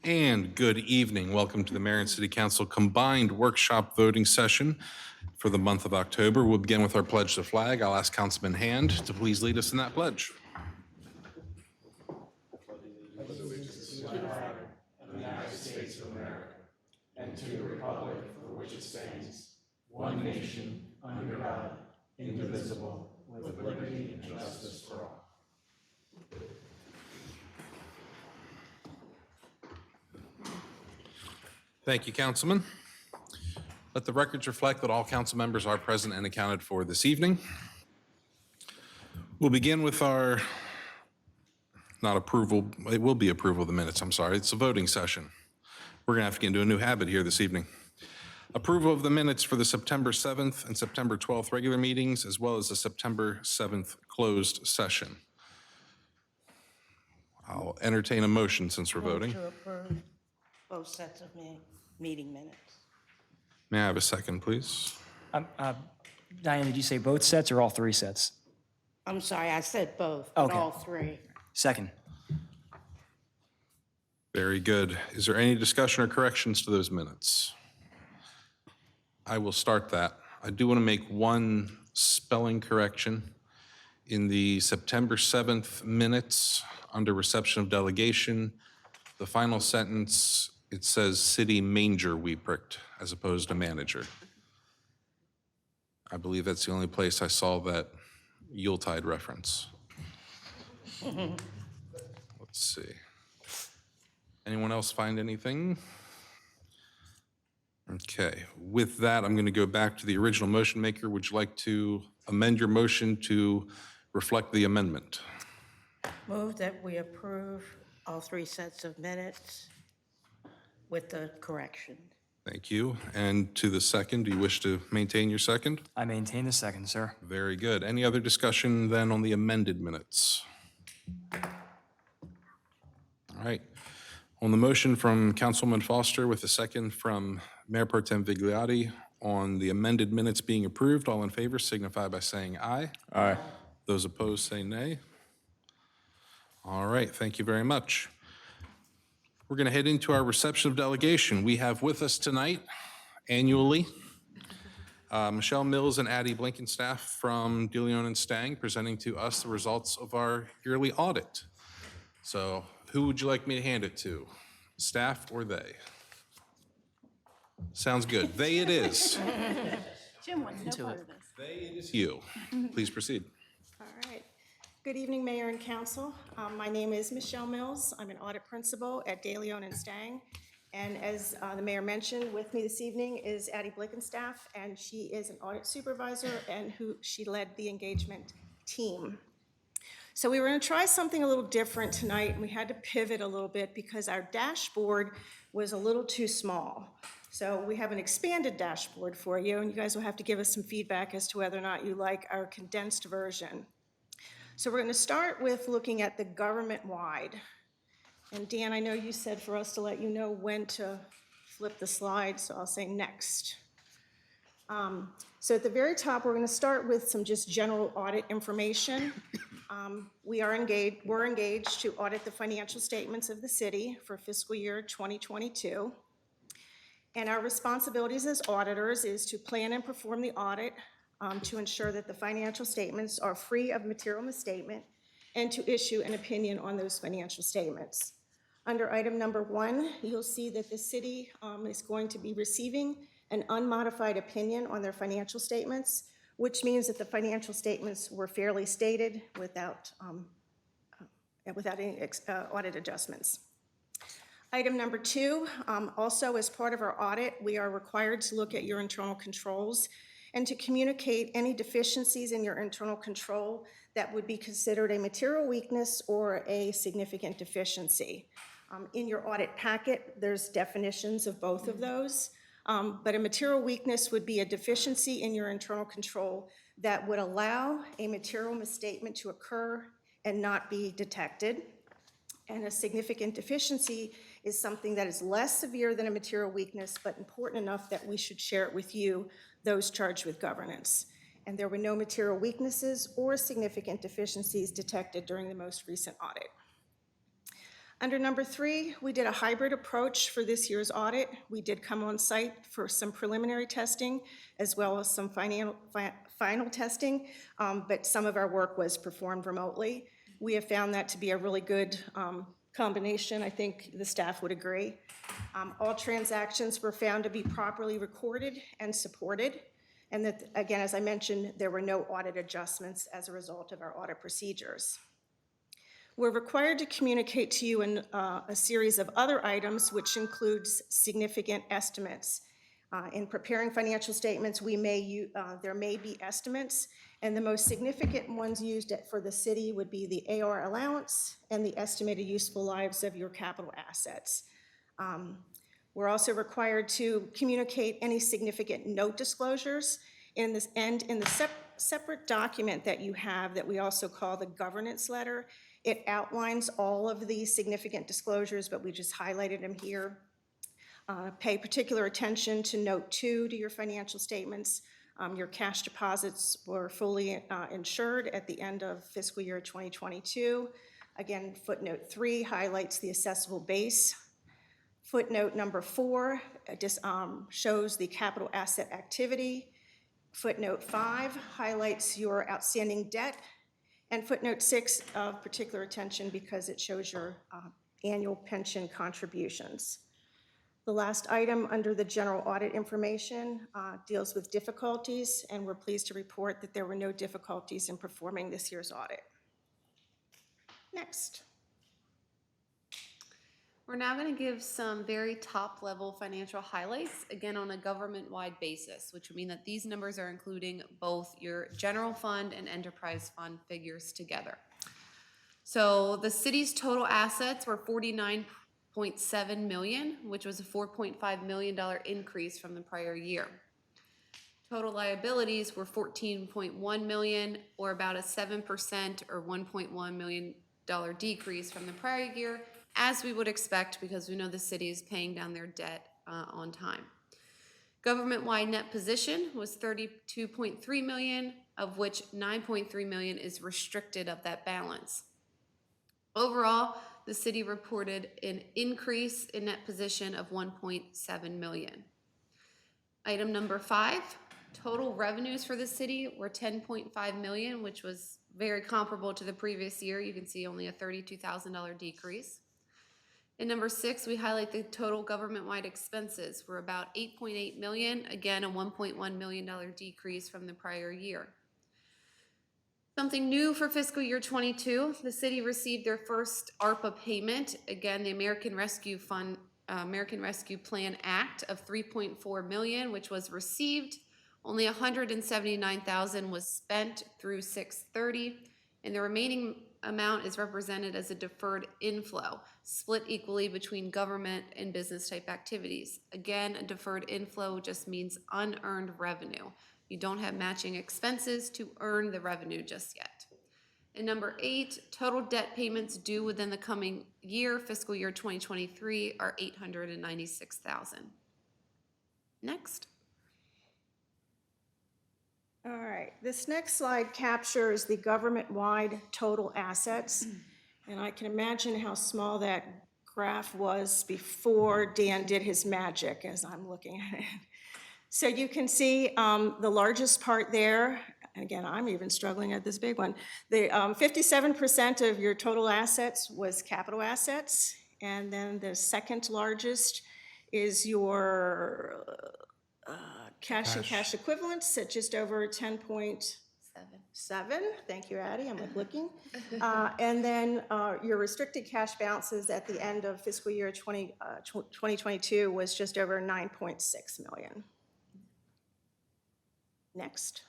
And good evening. Welcome to the Mayor and City Council combined workshop voting session for the month of October. We'll begin with our pledge to flag. I'll ask Councilman Hand to please lead us in that pledge. Thank you, Councilman. Let the records reflect that all council members are present and accounted for this evening. We'll begin with our, not approval, it will be approval of the minutes, I'm sorry. It's a voting session. We're gonna have to get into a new habit here this evening. Approval of the minutes for the September 7th and September 12th regular meetings, as well as the September 7th closed session. I'll entertain a motion since we're voting. To approve both sets of meeting minutes. May I have a second, please? Diane, did you say both sets or all three sets? I'm sorry, I said both, but Okay. all three. Second. Very good. Is there any discussion or corrections to those minutes? I will start that. I do want to make one spelling correction. In the September 7th minutes, under reception of delegation, the final sentence, it says city manger we pricked as opposed to manager. I believe that's the only place I saw that Yuletide reference. Let's see. Anyone else find anything? Okay, with that, I'm going to go back to the original motion maker. Would you like to amend your motion to reflect the amendment? Move that we approve all three sets of minutes with the correction. Thank you. And to the second, do you wish to maintain your second? I maintain the second, sir. Very good. Any other discussion then on the amended minutes? All right. On the motion from Councilwoman Foster with a second from Mayor Pro Tem Vigliotti on the amended minutes being approved, all in favor signify by saying aye. Aye. Those opposed say nay. All right, thank you very much. We're going to head into our reception of delegation. We have with us tonight, annually, Michelle Mills and Addie Blinkenstaff from DeLeon and Stang presenting to us the results of our yearly audit. So who would you like me to hand it to? Staff or they? Sounds good. They it is. Jim wants no part of this. They it is you. Please proceed. All right. Good evening, Mayor and Council. My name is Michelle Mills. I'm an audit principal at DeLeon and Stang. And as the mayor mentioned, with me this evening is Addie Blickenstaff, and she is an audit supervisor and she led the engagement team. So we were going to try something a little different tonight, and we had to pivot a little bit because our dashboard was a little too small. So we have an expanded dashboard for you, and you guys will have to give us some feedback as to whether or not you like our condensed version. So we're going to start with looking at the government-wide. And Dan, I know you said for us to let you know when to flip the slide, so I'll say next. So at the very top, we're going to start with some just general audit information. We're engaged to audit the financial statements of the city for fiscal year 2022. And our responsibilities as auditors is to plan and perform the audit, to ensure that the financial statements are free of material misstatement, and to issue an opinion on those financial statements. Under item number 1, you'll see that the city is going to be receiving an unmodified opinion on their financial statements, which means that the financial statements were fairly stated without any audit adjustments. Item number 2, also as part of our audit, we are required to look at your internal controls and to communicate any deficiencies in your internal control that would be considered a material weakness or a significant deficiency. In your audit packet, there's definitions of both of those, but a material weakness would be a deficiency in your internal control that would allow a material misstatement to occur and not be detected. And a significant deficiency is something that is less severe than a material weakness, but important enough that we should share it with you, those charged with governance. And there were no material weaknesses or significant deficiencies detected during the most recent audit. Under number 3, we did a hybrid approach for this year's audit. We did come on site for some preliminary testing as well as some final testing, but some of our work was performed remotely. We have found that to be a really good combination. I think the staff would agree. All transactions were found to be properly recorded and supported, and that, again, as I mentioned, there were no audit adjustments as a result of our audit procedures. We're required to communicate to you a series of other items, which includes significant estimates. In preparing financial statements, there may be estimates, and the most significant ones used for the city would be the AR allowance and the estimated useful lives of your capital assets. We're also required to communicate any significant note disclosures in the separate document that you have that we also call the governance letter. It outlines all of the significant disclosures, but we just highlighted them here. Pay particular attention to Note 2 to your financial statements. Your cash deposits were fully insured at the end of fiscal year 2022. Again, footnote 3 highlights the assessable base. Footnote number 4 shows the capital asset activity. Footnote 5 highlights your outstanding debt. And footnote 6 of particular attention because it shows your annual pension contributions. The last item under the general audit information deals with difficulties, and we're pleased to report that there were no difficulties in performing this year's audit. Next. We're now going to give some very top-level financial highlights, again on a government-wide basis, which would mean that these numbers are including both your general fund and enterprise fund figures together. So the city's total assets were $49.7 million, which was a $4.5 million increase from the prior year. Total liabilities were $14.1 million, or about a 7% or $1.1 million decrease from the prior year, as we would expect because we know the city is paying down their debt on time. Government-wide net position was $32.3 million, of which $9.3 million is restricted of that balance. Overall, the city reported an increase in net position of $1.7 million. Item number 5, total revenues for the city were $10.5 million, which was very comparable to the previous year. You can see only a $32,000 decrease. In number 6, we highlight the total government-wide expenses were about $8.8 million, again a $1.1 million decrease from the prior year. Something new for fiscal year 22, the city received their first ARPA payment, again the American Rescue Plan Act of $3.4 million, which was received. Only $179,000 was spent through 6/30, and the remaining amount is represented as a deferred inflow, split equally between government and business type activities. Again, a deferred inflow just means unearned revenue. You don't have matching expenses to earn the revenue just yet. And number 8, total debt payments due within the coming year, fiscal year 2023, are $896,000. Next. All right, this next slide captures the government-wide total assets, and I can imagine how small that graph was before Dan did his magic as I'm looking at it. So you can see the largest part there, and again, I'm even struggling at this big one. The 57% of your total assets was capital assets, and then the second largest is your cash and cash equivalents at just over 10.7. Thank you, Addie. I'm like looking. And then your restricted cash balances at the end of fiscal year 2022 was just over $9.6 million. Next.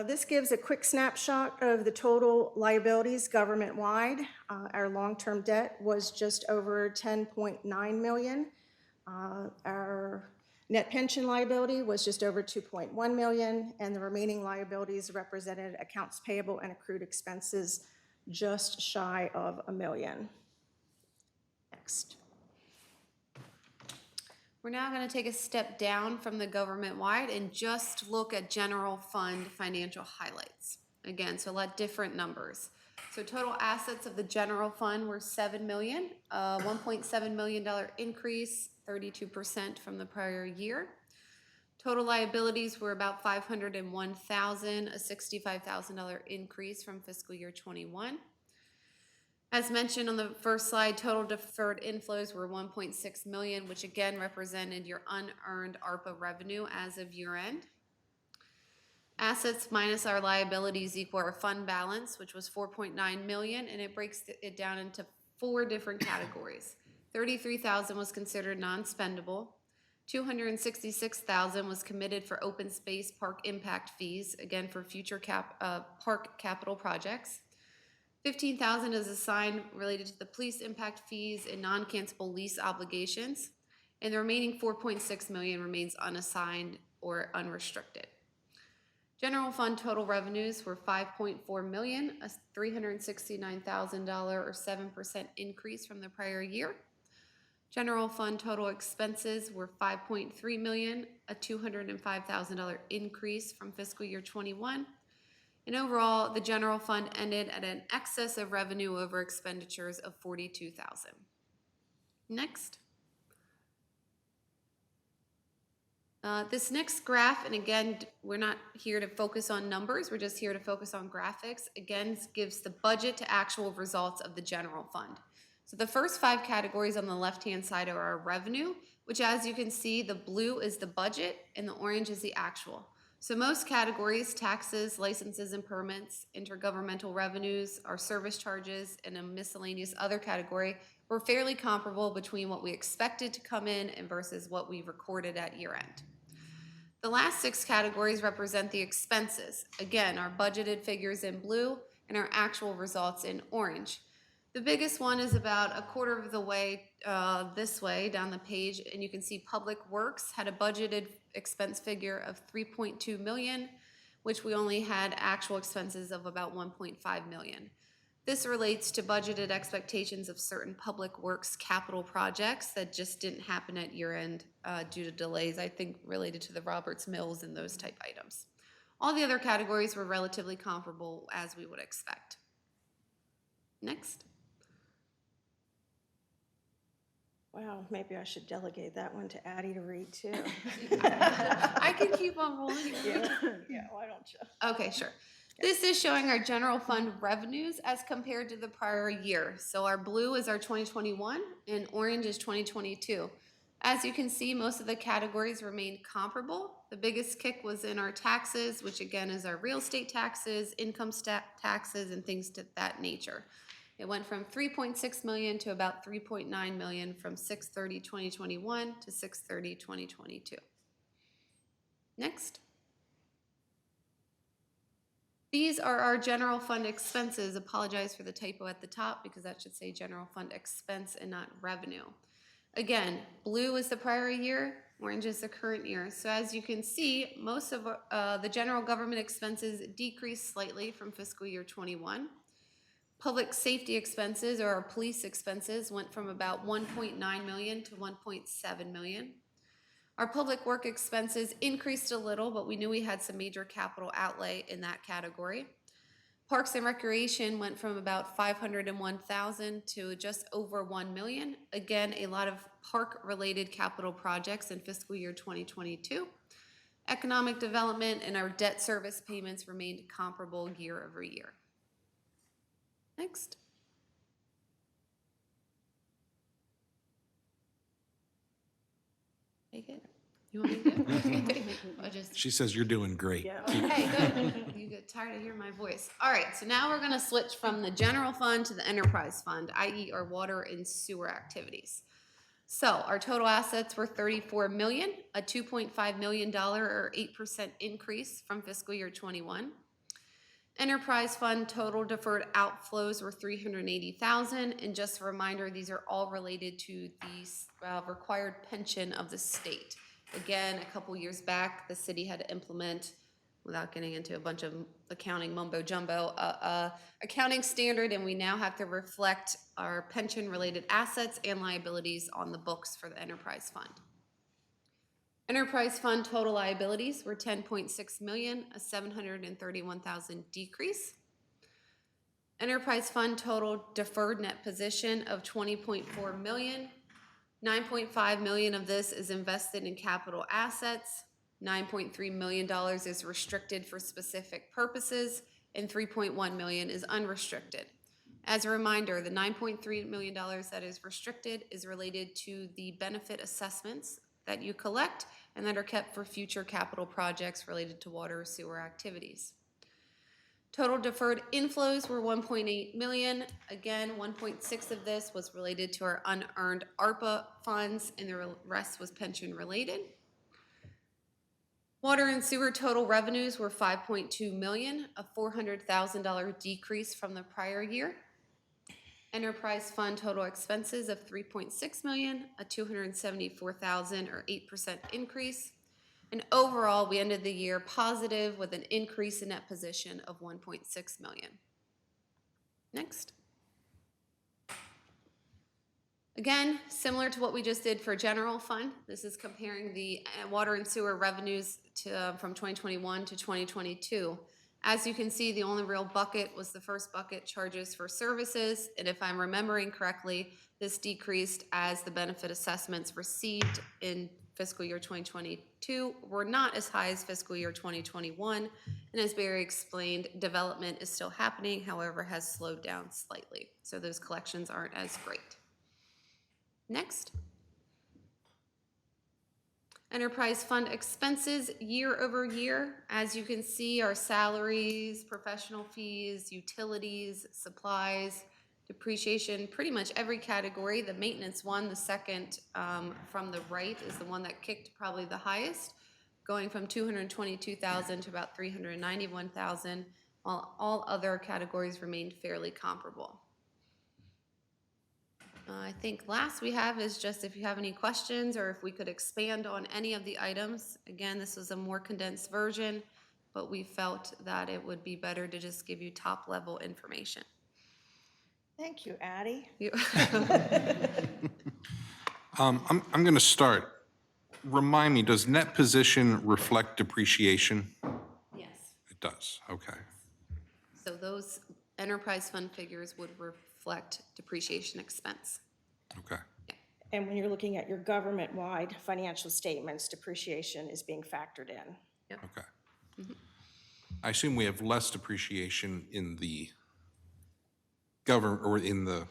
This gives a quick snapshot of the total liabilities government-wide. Our long-term debt was just over $10.9 million. Our net pension liability was just over $2.1 million, and the remaining liabilities represented accounts payable and accrued expenses just shy of $1 million. Next. We're now going to take a step down from the government-wide and just look at general fund financial highlights. Again, so a lot different numbers. So total assets of the general fund were $7 million, $1.7 million increase, 32% from the prior year. Total liabilities were about $501,000, a $65,000 increase from fiscal year 21. As mentioned on the first slide, total deferred inflows were $1.6 million, which again represented your unearned ARPA revenue as of year end. Assets minus our liabilities equal our fund balance, which was $4.9 million, and it breaks it down into 4 different categories. $33,000 was considered non-spendable. $266,000 was committed for open space park impact fees, again for future park capital projects. $15,000 is assigned related to the police impact fees and non-cancelable lease obligations, and the remaining $4.6 million remains unassigned or unrestricted. General fund total revenues were $5.4 million, a $369,000 or 7% increase from the prior year. General fund total expenses were $5.3 million, a $205,000 increase from fiscal year 21. And overall, the general fund ended at an excess of revenue over expenditures of $42,000. Next. This next graph, and again, we're not here to focus on numbers, we're just here to focus on graphics, again, gives the budget to actual results of the general fund. So the first 5 categories on the left-hand side are our revenue, which as you can see, the blue is the budget and the orange is the actual. So most categories, taxes, licenses and permits, intergovernmental revenues, our service charges, and a miscellaneous other category were fairly comparable between what we expected to come in and versus what we recorded at year end. The last 6 categories represent the expenses. Again, our budgeted figures in blue and our actual results in orange. The biggest one is about a quarter of the way this way down the page, and you can see Public Works had a budgeted expense figure of $3.2 million, which we only had actual expenses of about $1.5 million. This relates to budgeted expectations of certain public works capital projects that just didn't happen at year end due to delays, I think related to the Roberts Mills and those type items. All the other categories were relatively comparable as we would expect. Next. Wow, maybe I should delegate that one to Addie to read too. I can keep on rolling. Yeah, why don't you? Okay, sure. This is showing our general fund revenues as compared to the prior year. So our blue is our 2021 and orange is 2022. As you can see, most of the categories remained comparable. The biggest kick was in our taxes, which again is our real estate taxes, income taxes, and things to that nature. It went from $3.6 million to about $3.9 million from 6/30/2021 to 6/30/2022. Next. These are our general fund expenses. Apologize for the typo at the top because that should say general fund expense and not revenue. Again, blue is the prior year, orange is the current year. So as you can see, most of the general government expenses decreased slightly from fiscal year 21. Public safety expenses, or our police expenses, went from about $1.9 million to $1.7 million. Our public work expenses increased a little, but we knew we had some major capital outlay in that category. Parks and Recreation went from about $501,000 to just over $1 million. Again, a lot of park-related capital projects in fiscal year 2022. Economic development and our debt service payments remained comparable year over year. Next. Take it. You want me to do it? Or just, She says you're doing great. hey, good. You get tired of hearing my voice. All right, so now we're going to switch from the general fund to the enterprise fund, i.e. our water and sewer activities. So our total assets were $34 million, a $2.5 million or 8% increase from fiscal year 21. Enterprise fund total deferred outflows were $380,000, and just a reminder, these are all related to the required pension of the state. Again, a couple years back, the city had to implement, without getting into a bunch of accounting mumbo jumbo, accounting standard, and we now have to reflect our pension-related assets and liabilities on the books for the enterprise fund. Enterprise fund total liabilities were 10.6 million, a 731,000 decrease. Enterprise fund total deferred net position of 20.4 million. 9.5 million of this is invested in capital assets. $9.3 million is restricted for specific purposes, and 3.1 million is unrestricted. As a reminder, the $9.3 million that is restricted is related to the benefit assessments that you collect and that are kept for future capital projects related to water or sewer activities. Total deferred inflows were 1.8 million. Again, 1.6 of this was related to our unearned ARPA funds, and the rest was pension related. Water and sewer total revenues were 5.2 million, a $400,000 decrease from the prior year. Enterprise fund total expenses of 3.6 million, a 274,000 or 8% increase. And overall, we ended the year positive with an increase in net position of 1.6 million. Next. Again, similar to what we just did for general fund, this is comparing the water and sewer revenues from 2021 to 2022. As you can see, the only real bucket was the first bucket, charges for services. And if I'm remembering correctly, this decreased as the benefit assessments received in fiscal year 2022 were not as high as fiscal year 2021. And as Barry explained, development is still happening, however, has slowed down slightly. So those collections aren't as great. Next. Enterprise fund expenses year over year. As you can see, our salaries, professional fees, utilities, supplies, depreciation, pretty much every category. The maintenance one, the second from the right, is the one that kicked probably the highest, going from 222,000 to about 391,000, while all other categories remained fairly comparable. I think last we have is just if you have any questions or if we could expand on any of the items. Again, this was a more condensed version, but we felt that it would be better to just give you top level information. Thank you, Addie. I'm going to start. Remind me, does net position reflect depreciation? Yes. It does, okay. So those enterprise fund figures would reflect depreciation expense. Okay. And when you're looking at your government-wide financial statements, depreciation is being factored in. Okay. I assume we have less depreciation in the government or in the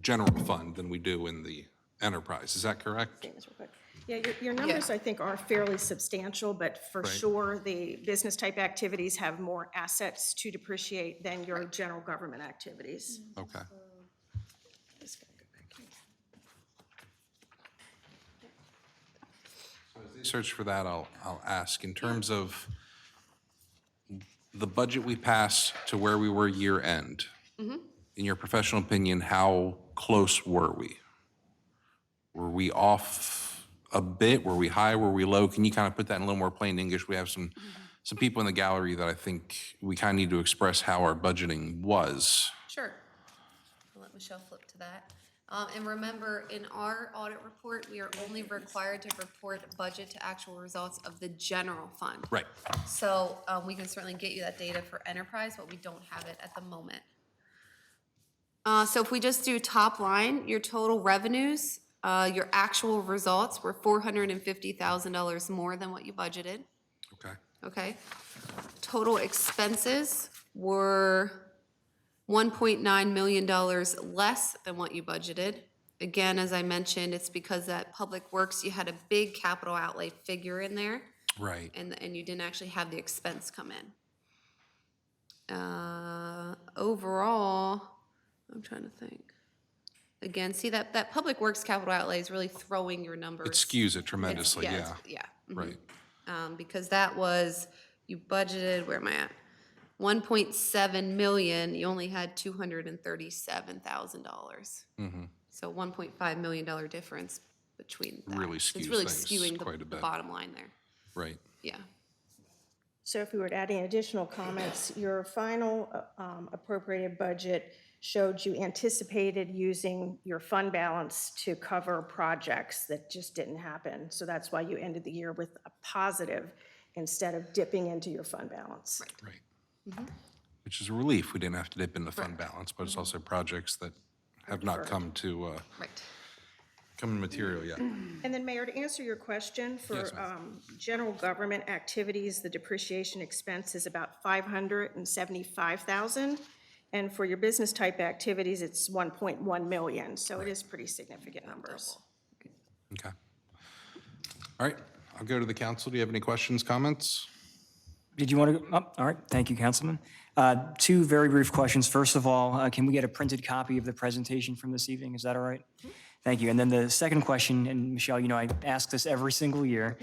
general fund than we do in the enterprise. Is that correct? Statements real quick. Yeah, your numbers, I think, are fairly substantial, but for Right. sure, the business-type activities have more assets to depreciate than your general government activities. Okay. Just gotta go back here. As they search for that, I'll ask, in terms of the budget we passed to where we were year end, in your professional opinion, how close were we? Were we off a bit? Were we high? Were we low? Can you kind of put that in a little more plain English? We have some people in the gallery that I think we kind of need to express how our budgeting was. Sure. I'll let Michelle flip to that. And remember, in our audit report, we are only required to report budget to actual results of the general fund. Right. So we can certainly get you that data for enterprise, but we don't have it at the moment. So if we just do top line, your total revenues, your actual results were $450,000 more than what you budgeted. Okay. Okay. Total expenses were $1.9 million less than what you budgeted. Again, as I mentioned, it's because that Public Works, you had a big capital outlay figure in there, Right. and you didn't actually have the expense come in. Overall, I'm trying to think. Again, see that Public Works capital outlay is really throwing your numbers. It skews it tremendously, yeah. Yeah. Right. Because that was, you budgeted, where am I at? 1.7 million, you only had $237,000. So $1.5 million difference between that. Really So skews it's really things skewing quite a the bit. bottom line there. Right. Yeah. So if we were to add any additional comments, your final appropriated budget showed you anticipated using your fund balance to cover projects that just didn't happen. So that's why you ended the year with a positive instead of dipping into your fund balance. Right. Which is a relief. We didn't have to dip into fund balance, but it's also projects that have not come to material yet. And then, Mayor, to answer your question, for Yes, ma'am. general government activities, the depreciation expense is about $575,000. And for your business type activities, it's 1.1 million. So it is pretty significant numbers. Okay. All right, I'll go to the council. Do you have any questions, comments? Did you want to, all right, thank you, Councilman. Two very brief questions. First of all, can we get a printed copy of the presentation from this evening? Is that all right? Thank you. And then the second question, and Michelle, you know, I ask this every single year.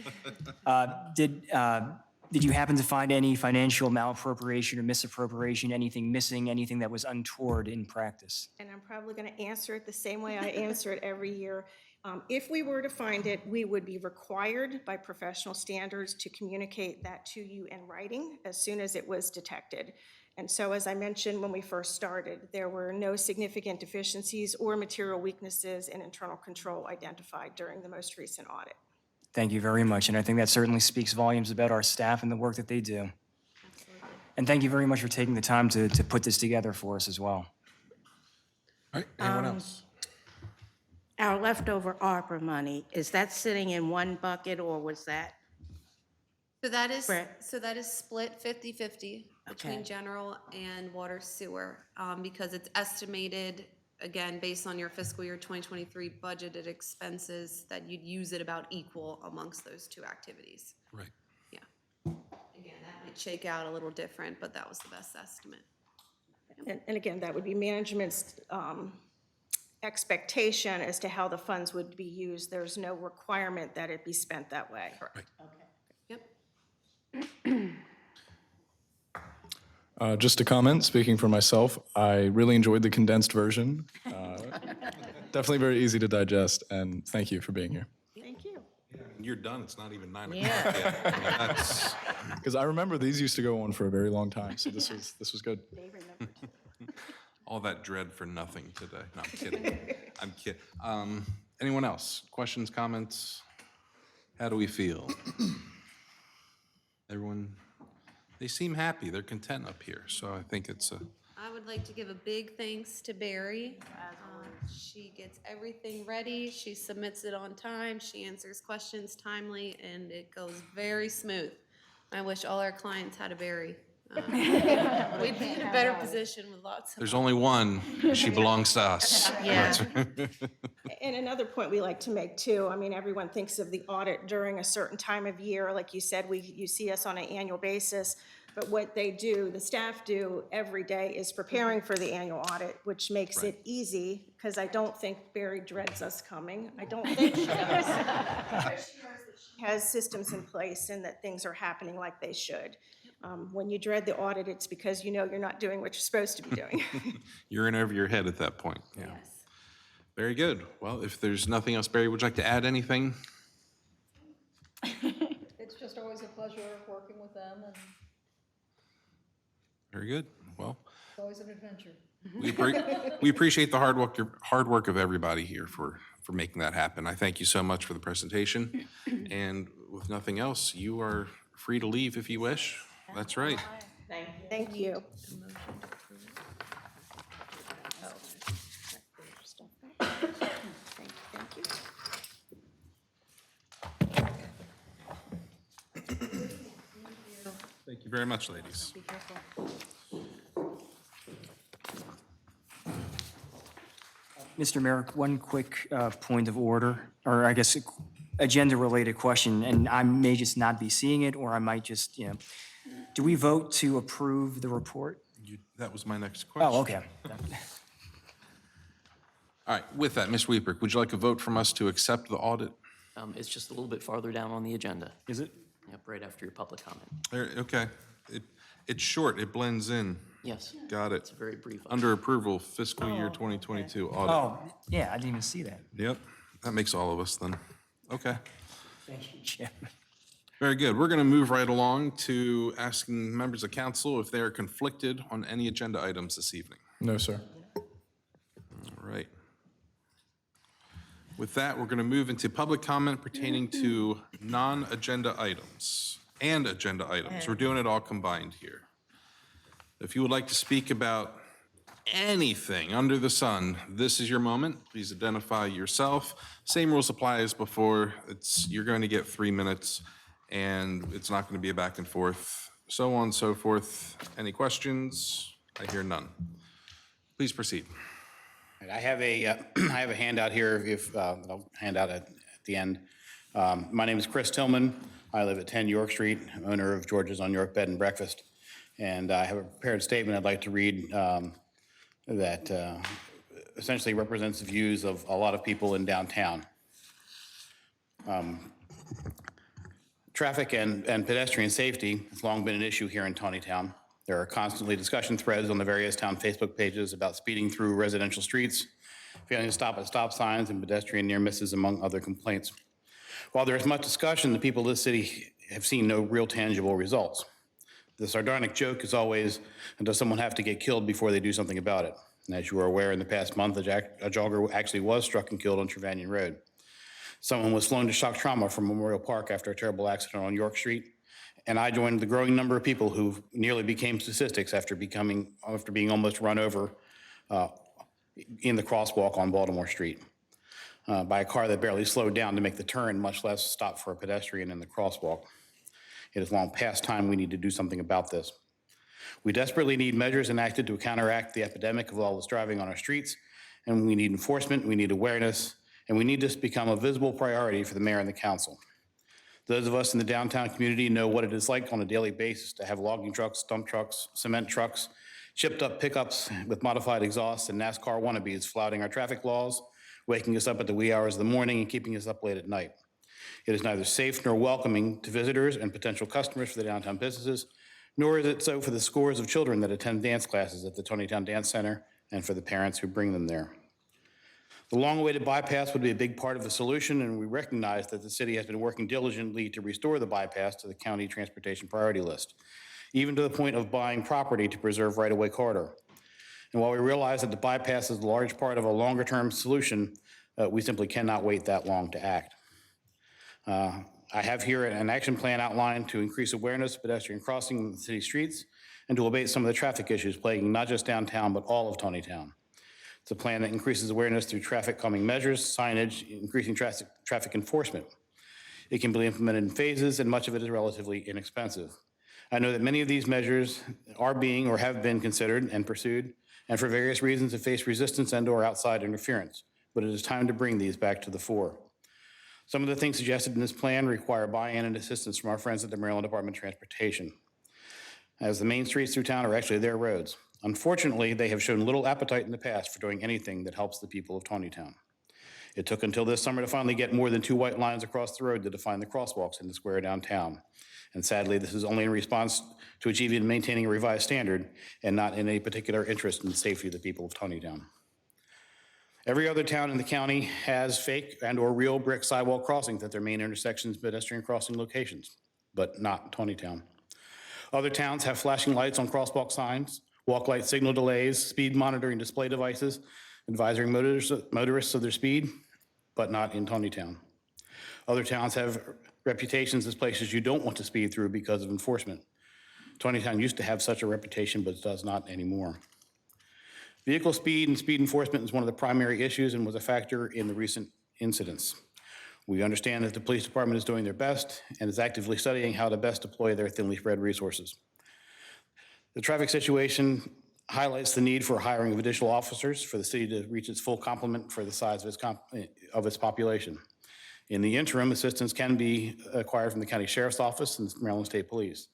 Did you happen to find any financial malappropriation or misappropriation, anything missing, anything that was untoward in practice? And I'm probably going to answer it the same way I answer it every year. If we were to find it, we would be required by professional standards to communicate that to you in writing as soon as it was detected. And so, as I mentioned when we first started, there were no significant deficiencies or material weaknesses in internal control identified during the most recent audit. Thank you very much. And I think that certainly speaks volumes about our staff and the work that they do. Absolutely. And thank you very much for taking the time to put this together for us as well. All right, anyone else? Our leftover ARPA money, is that sitting in one bucket or was that? So that is, Correct. split 50-50 between Okay. general and water sewer, because it's estimated, again, based on your fiscal year 2023 budgeted expenses, that you'd use it about equal amongst those two activities. Right. Yeah. Again, that might shake out a little different, but that was the best estimate. And again, that would be management's expectation as to how the funds would be used. There's no requirement that it be spent that way. Correct. Yep. Just a comment, speaking for myself, I really enjoyed the condensed version. Definitely very easy to digest, and thank you for being here. Thank you. You're done, it's not even 9 o'clock yet. I mean, that's, Because I remember these used to go on for a very long time, so this was good. They remembered. all that dread for nothing today. No, I'm kidding. I'm kidding. Anyone else? Questions, comments? How do we feel? Everyone, they seem happy. They're content up here, so I think it's a, I would like to give a big thanks to Barry. She gets everything ready, she submits it on time, she answers questions timely, and it goes very smooth. I wish all our clients had a Barry. We'd be in a better position with lots of. there's only one. She belongs to us. Yeah. And another point we like to make too, I mean, everyone thinks of the audit during a certain time of year. Like you said, you see us on an annual basis. But what they do, the staff do every day is preparing for the annual audit, which makes it easy, because I don't think Barry dreads us coming. I don't think she does. She has systems in place and that things are happening like they should. When you dread the audit, it's because you know you're not doing what you're supposed to be doing. You're in over your head at that point. Yeah. Yes. Very good. Well, if there's nothing else, Barry, would you like to add anything? It's just always a pleasure working with them, and Very good. Well, it's always an adventure. we appreciate the hard work of everybody here for making that happen. I thank you so much for the presentation. And with nothing else, you are free to leave if you wish. That's right. Thank you. Thank you. Thank you very much, ladies. Be careful. Mr. Merrick, one quick point of order, or I guess agenda-related question, and I may just not be seeing it, or I might just, do we vote to approve the report? That was my next question. Oh, okay. All right, with that, Ms. Weeper, would you like a vote from us to accept the audit? It's just a little bit farther down on the agenda. Is it? Yep, right after your public comment. Okay. It's short, it blends in. Yes, Got it. it's a very brief. Under approval, fiscal year 2022 audit. Oh, yeah, I didn't even see that. Yep, that makes all of us then. Okay. Thank you, Jim. Very good. We're going to move right along to asking members of council if they are conflicted on any agenda items this evening. No, sir. All right. With that, we're going to move into public comment pertaining to non-agenda items and agenda items. We're doing it all combined here. If you would like to speak about anything under the sun, this is your moment. Please identify yourself. Same rules apply as before. You're going to get 3 minutes, and it's not going to be a back and forth, so on and so forth. Any questions? I hear none. Please proceed. I have a handout here, that I'll hand out at the end. My name is Chris Tillman. I live at 10 York Street, I'm owner of George's on York Bed and Breakfast. And I have a prepared statement I'd like to read that essentially represents the views of a lot of people in downtown. Traffic and pedestrian safety has long been an issue here in Taneytown. There are constantly discussion threads on the various town Facebook pages about speeding through residential streets, failing to stop at stop signs, and pedestrian near misses, among other complaints. While there is much discussion, the people of this city have seen no real tangible results. The sardonic joke is always, does someone have to get killed before they do something about it? And as you are aware, in the past month, a jogger actually was struck and killed on Trevanion Road. Someone was flown to shock trauma from Memorial Park after a terrible accident on York Street. And I joined the growing number of people who nearly became statistics after being almost run over in the crosswalk on Baltimore Street by a car that barely slowed down to make the turn, much less stop for a pedestrian in the crosswalk. It is long past time we need to do something about this. We desperately need measures enacted to counteract the epidemic of lawless driving on our streets, and we need enforcement, we need awareness, and we need this to become a visible priority for the mayor and the council. Those of us in the downtown community know what it is like on a daily basis to have logging trucks, dump trucks, cement trucks, chipped up pickups with modified exhausts, and NASCAR wannabes flouting our traffic laws, waking us up at the wee hours of the morning and keeping us up late at night. It is neither safe nor welcoming to visitors and potential customers for the downtown businesses, nor is it so for the scores of children that attend dance classes at the Taneytown Dance Center and for the parents who bring them there. The long-awaited bypass would be a big part of the solution, and we recognize that the city has been working diligently to restore the bypass to the county transportation priority list, even to the point of buying property to preserve right-of-way corridor. And while we realize that the bypass is a large part of a longer-term solution, we simply cannot wait that long to act. I have here an action plan outlined to increase awareness of pedestrian crossing in the city streets and to abate some of the traffic issues plaguing not just downtown, but all of Taneytown. It's a plan that increases awareness through traffic calming measures, signage, increasing traffic enforcement. It can be implemented in phases, and much of it is relatively inexpensive. I know that many of these measures are being or have been considered and pursued, and for various reasons have faced resistance and/or outside interference, but it is time to bring these back to the fore. Some of the things suggested in this plan require buy-in and assistance from our friends at the Maryland Department of Transportation, as the main streets through town are actually their roads. Unfortunately, they have shown little appetite in the past for doing anything that helps the people of Taneytown. It took until this summer to finally get more than 2 white lines across the road to define the crosswalks in the square downtown. And sadly, this is only in response to achieving and maintaining a revised standard and not in a particular interest in the safety of the people of Taneytown. Every other town in the county has fake and/or real brick sidewalk crossings at their main intersections, pedestrian crossing locations, but not Taneytown. Other towns have flashing lights on crosswalk signs, walk light signal delays, speed monitoring display devices, advising motorists of their speed, but not in Taneytown. Other towns have reputations as places you don't want to speed through because of enforcement. Taneytown used to have such a reputation, but it does not anymore. Vehicle speed and speed enforcement is one of the primary issues and was a factor in the recent incidents. We understand that the police department is doing their best and is actively studying how to best deploy their thinly spread resources. The traffic situation highlights the need for hiring of additional officers for the city to reach its full complement for the size of its population. In the interim, assistance can be acquired from the county sheriff's office and Maryland State Police,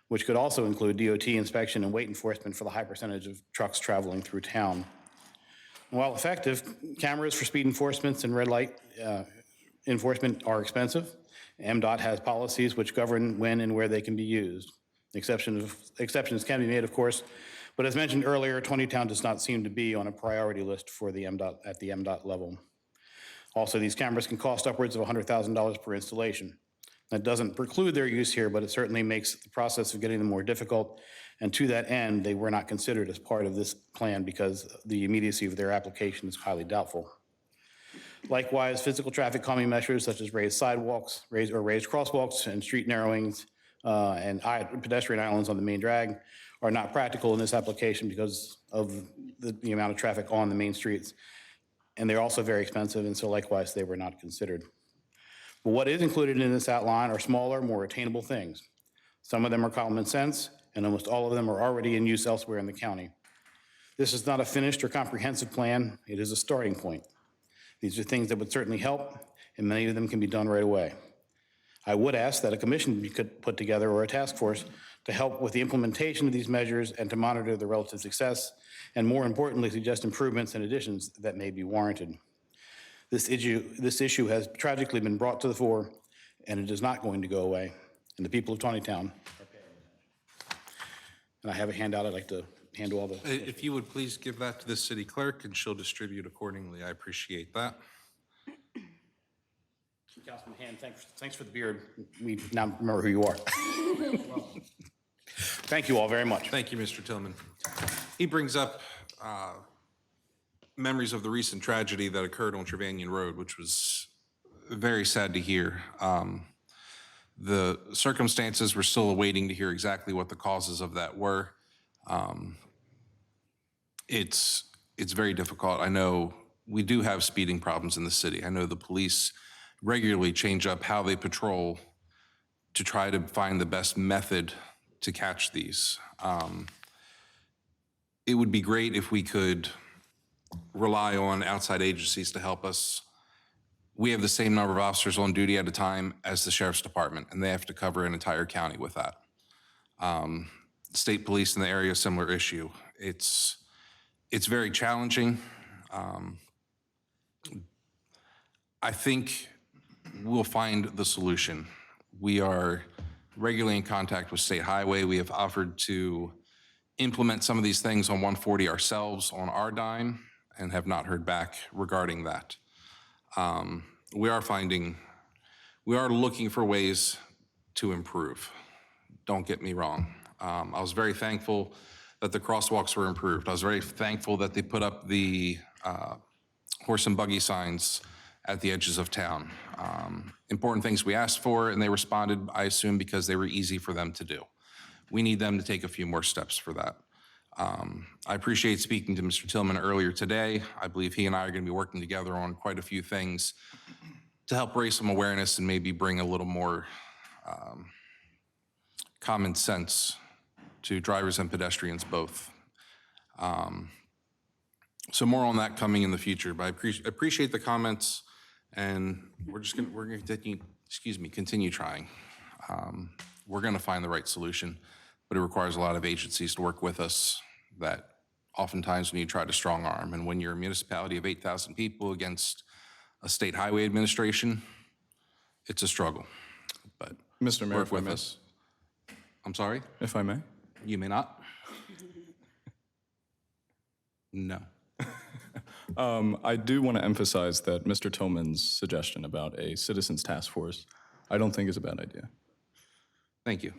which could also include DOT inspection and weight enforcement for the high percentage of trucks traveling through town. While effective, cameras for speed enforcement and red light enforcement are expensive. Mdot has policies which govern when and where they can be used. Exceptions can be made, of course, but as mentioned earlier, Taneytown does not seem to be on a priority list for the at the Mdot level. Also, these cameras can cost upwards of $100,000 per installation. That doesn't preclude their use here, but it certainly makes the process of getting them more difficult. And to that end, they were not considered as part of this plan because the immediacy of their application is highly doubtful. Likewise, physical traffic calming measures such as raised sidewalks, raised crosswalks and street narrowings and pedestrian islands on the main drag are not practical in this application because of the amount of traffic on the main streets. And they're also very expensive, and so likewise, they were not considered. But what is included in this outline are smaller, more attainable things. Some of them are common sense, and almost all of them are already in use elsewhere in the county. This is not a finished or comprehensive plan. It is a starting point. These are things that would certainly help, and many of them can be done right away. I would ask that a commission be put together or a task force to help with the implementation of these measures and to monitor the relative success, and more importantly, suggest improvements and additions that may be warranted. This issue has tragically been brought to the fore, and it is not going to go away. And the people of Taneytown are paying attention. And I have a handout I'd like to hand to all the. If you would please give that to the city clerk, and she'll distribute accordingly. I appreciate that. Councilman Haynes, thanks for the beard. We now remember who you are. Thank you all very much. Thank you, Mr. Tillman. He brings up memories of the recent tragedy that occurred on Trevanion Road, which was very sad to hear. The circumstances, we're still awaiting to hear exactly what the causes of that were. It's very difficult. I know we do have speeding problems in the city. I know the police regularly change up how they patrol to try to find the best method to catch these. It would be great if we could rely on outside agencies to help us. We have the same number of officers on duty at a time as the sheriff's department, and they have to cover an entire county with that. State police in the area, similar issue. It's very challenging. I think we'll find the solution. We are regularly in contact with State Highway. We have offered to implement some of these things on 140 ourselves on our dime and have not heard back regarding that. We are looking for ways to improve. Don't get me wrong. I was very thankful that the crosswalks were improved. I was very thankful that they put up the horse and buggy signs at the edges of town. Important things we asked for, and they responded, I assume, because they were easy for them to do. We need them to take a few more steps for that. I appreciate speaking to Mr. Tillman earlier today. I believe he and I are going to be working together on quite a few things to help raise some awareness and maybe bring a little more common sense to drivers and pedestrians both. So more on that coming in the future, but I appreciate the comments, and we're going to continue trying. We're going to find the right solution, but it requires a lot of agencies to work with us that oftentimes we need to try to strong arm. And when you're a municipality of 8,000 people against a state highway administration, it's a struggle. But Mr. Mayor, work if I with may. us. I'm sorry? If I may. You may not. No. I do want to emphasize that Mr. Tillman's suggestion about a citizens task force, I don't think is a bad idea. Thank you.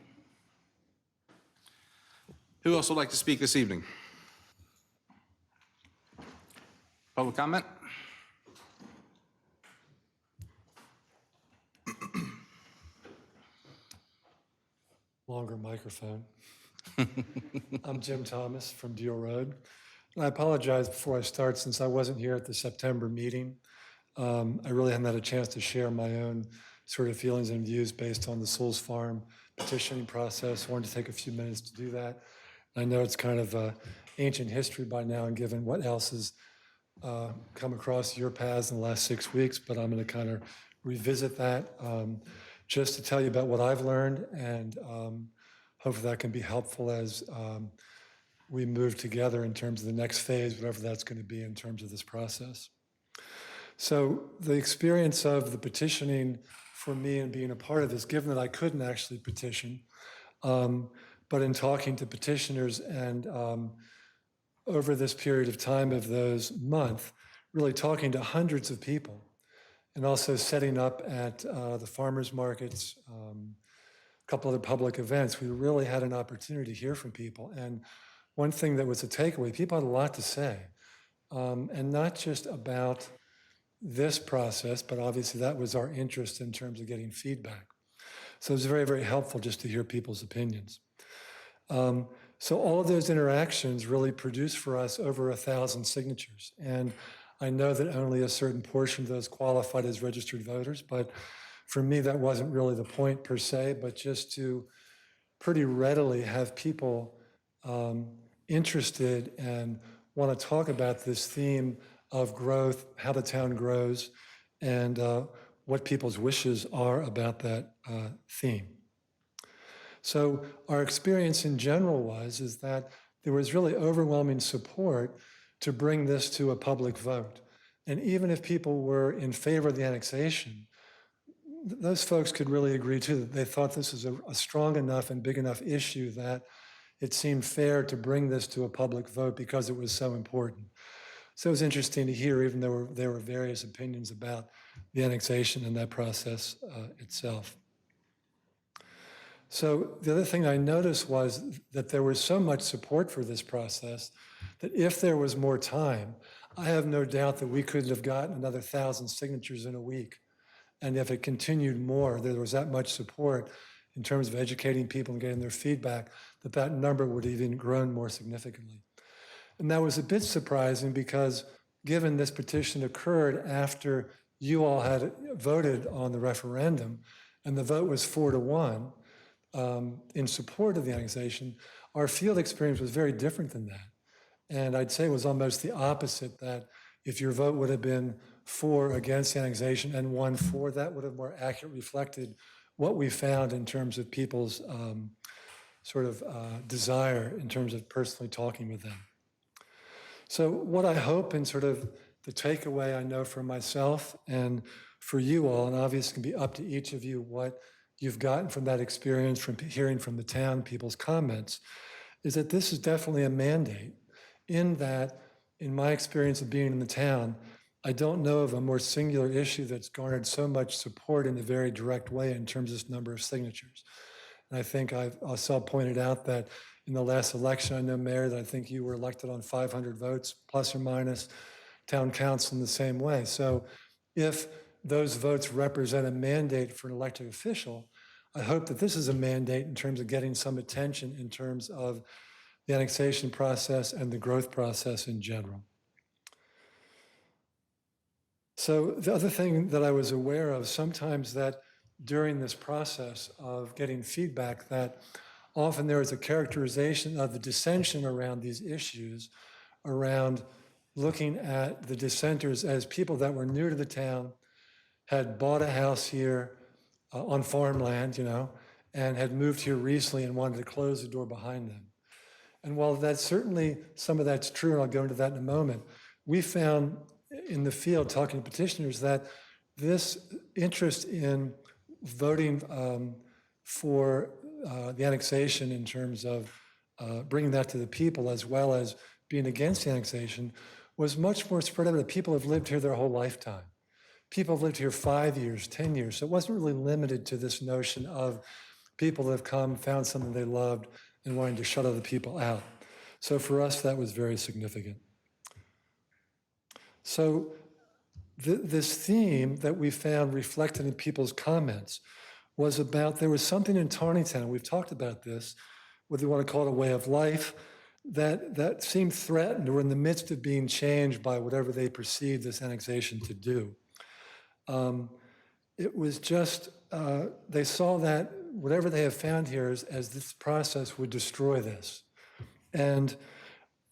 Who else would like to speak this evening? Public comment? Longer microphone. I'm Jim Thomas from Deal Road. And I apologize before I start, since I wasn't here at the September meeting. I really haven't had a chance to share my own sort of feelings and views based on the Souls Farm petitioning process. I wanted to take a few minutes to do that. I know it's kind of ancient history by now, and given what else has come across your paths in the last 6 weeks, but I'm going to kind of revisit that just to tell you about what I've learned, and hopefully that can be helpful as we move together in terms of the next phase, whatever that's going to be in terms of this process. So the experience of the petitioning for me and being a part of this, given that I couldn't actually petition, but in talking to petitioners and over this period of time of those months, really talking to hundreds of people and also setting up at the farmers markets, a couple other public events, we really had an opportunity to hear from people. And one thing that was a takeaway, people had a lot to say, and not just about this process, but obviously that was our interest in terms of getting feedback. So it was very, very helpful just to hear people's opinions. So all of those interactions really produced for us over 1,000 signatures. And I know that only a certain portion of those qualified as registered voters, but for me, that wasn't really the point per se, but just to pretty readily have people interested and want to talk about this theme of growth, how the town grows, and what people's wishes are about that theme. So our experience in general is that there was really overwhelming support to bring this to a public vote. And even if people were in favor of the annexation, those folks could really agree too that they thought this was a strong enough and big enough issue that it seemed fair to bring this to a public vote because it was so important. So it was interesting to hear, even though there were various opinions about the annexation and that process itself. So the other thing I noticed was that there was so much support for this process that if there was more time, I have no doubt that we could have gotten another 1,000 signatures in a week. And if it continued more, there was that much support in terms of educating people and getting their feedback, that that number would have even grown more significantly. And that was a bit surprising because given this petition occurred after you all had voted on the referendum and the vote was 4-1 in support of the annexation, our field experience was very different than that. And I'd say it was almost the opposite, that if your vote would have been 4 against the annexation and 1 for, that would have more accurately reflected what we found in terms of people's desire in terms of personally talking with them. So what I hope and sort of the takeaway I know for myself and for you all, and obviously it can be up to each of you what you've gotten from that experience, from hearing from the town, people's comments, is that this is definitely a mandate in that, in my experience of being in the town, I don't know of a more singular issue that's garnered so much support in a very direct way in terms of this number of signatures. And I think I saw pointed out that in the last election, I know, Mayor, that I think you were elected on 500 votes, plus or minus, town council in the same way. So if those votes represent a mandate for an elected official, I hope that this is a mandate in terms of getting some attention in terms of the annexation process and the growth process in general. So the other thing that I was aware of, sometimes that during this process of getting feedback, that often there is a characterization of the dissension around these issues, around looking at the dissenters as people that were new to the town, had bought a house here on farmland, and had moved here recently and wanted to close the door behind them. And while that's certainly, some of that's true, and I'll go into that in a moment, we found in the field, talking to petitioners, that this interest in voting for the annexation in terms of bringing that to the people, as well as being against the annexation, was much more spread out. People have lived here their whole lifetime. People have lived here 5 years, 10 years. So it wasn't really limited to this notion of people that have come, found something they loved, and wanting to shut other people out. So for us, that was very significant. So this theme that we found reflected in people's comments was about, there was something in Taneytown, we've talked about this, whether you want to call it a way of life, that seemed threatened or in the midst of being changed by whatever they perceived this annexation to do. It was just, they saw that whatever they have found here as this process would destroy this. And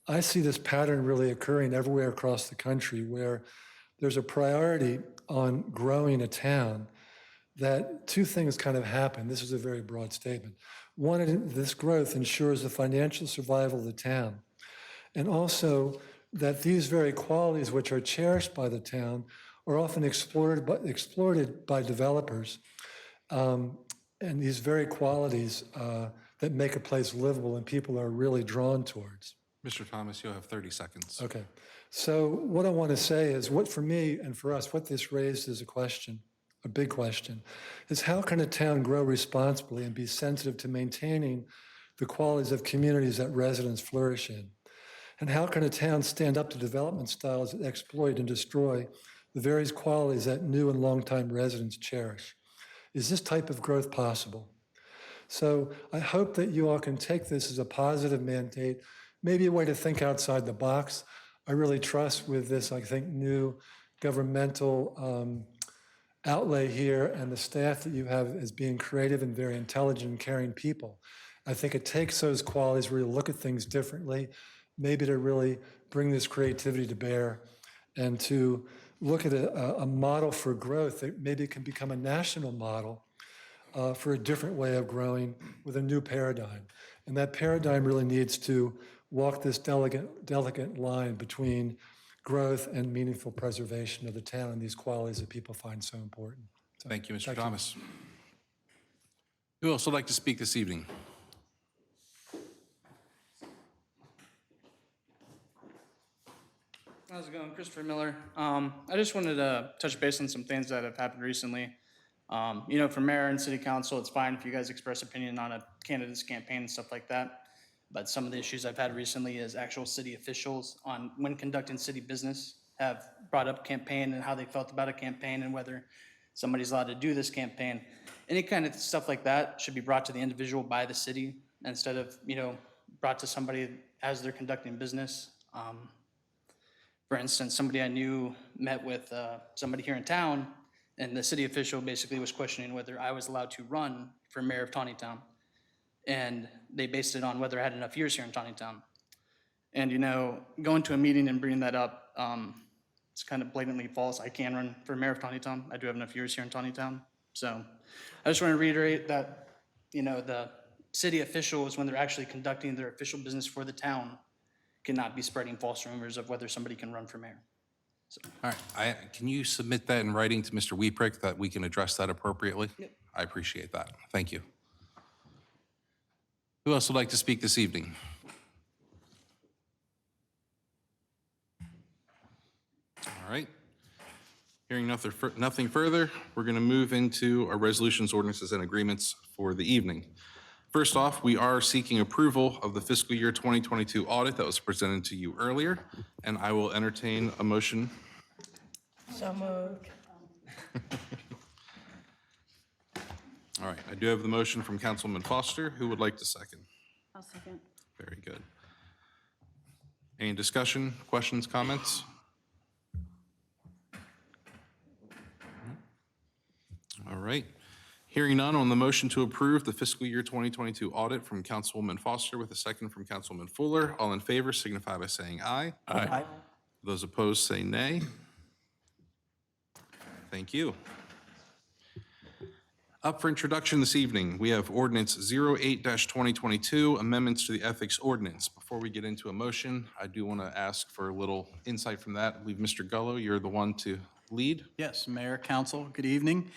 I see this pattern really occurring everywhere across the country, where there's a priority on growing a town, that two things kind of happen. This is a very broad statement. One, this growth ensures the financial survival of the town. And also that these very qualities which are cherished by the town are often exploited by developers. And these very qualities that make a place livable and people are really drawn towards. Mr. Thomas, you'll have 30 seconds. Okay. So what I want to say is what for me and for us, what this raised is a question, a big question, is how can a town grow responsibly and be sensitive to maintaining the qualities of communities that residents flourish in? And how can a town stand up to development styles that exploit and destroy the various qualities that new and longtime residents cherish? Is this type of growth possible? So I hope that you all can take this as a positive mandate, maybe a way to think outside the box. I really trust with this, I think, new governmental outlay here and the staff that you have as being creative and very intelligent and caring people. I think it takes those qualities where you look at things differently, maybe to really bring this creativity to bear and to look at a model for growth that maybe can become a national model for a different way of growing with a new paradigm. And that paradigm really needs to walk this delicate line between growth and meaningful preservation of the town and these qualities that people find so important. So, Thank you, Mr. Thomas. Who else would like to speak this evening? How's it going? Christopher Miller. I just wanted to touch base on some things that have happened recently. You know, for mayor and city council, it's fine if you guys express opinion on a candidate's campaign and stuff like that. But some of the issues I've had recently is actual city officials on when conducting city business have brought up campaign and how they felt about a campaign and whether somebody's allowed to do this campaign. Any kind of stuff like that should be brought to the individual by the city instead of, you know, brought to somebody as they're conducting business. For instance, somebody I knew met with somebody here in town, and the city official basically was questioning whether I was allowed to run for mayor of Taneytown. And they based it on whether I had enough years here in Taneytown. And, you know, going to a meeting and bringing that up, it's kind of blatantly false. I can run for mayor of Taneytown. I do have enough years here in Taneytown. So I just want to reiterate that, you know, the city officials, when they're actually conducting their official business for the town, cannot be spreading false rumors of whether somebody can run for mayor. So. All right, can you submit that in writing to Mr. Weeprick that we can address that appropriately? Yep. I appreciate that. Thank you. Who else would like to speak this evening? All right. Hearing nothing further, we're going to move into our resolutions, ordinances, and agreements for the evening. First off, we are seeking approval of the fiscal year 2022 audit that was presented to you earlier, and I will entertain a motion. So moved. All right, I do have the motion from Councilman Foster. Who would like to second? I'll second. Very good. Any discussion, questions, comments? All right. Hearing none on the motion to approve the fiscal year 2022 audit from Councilwoman Foster with a second from Councilman Fuller. All in favor signify by saying aye. Aye. Those opposed say nay. Thank you. Up for introduction this evening, we have Ordinance 08-2022, amendments to the Ethics Ordinance. Before we get into a motion, I do want to ask for a little insight from that. I believe Mr. Gullo, you're the one to lead. Yes, Mayor, Council, good evening.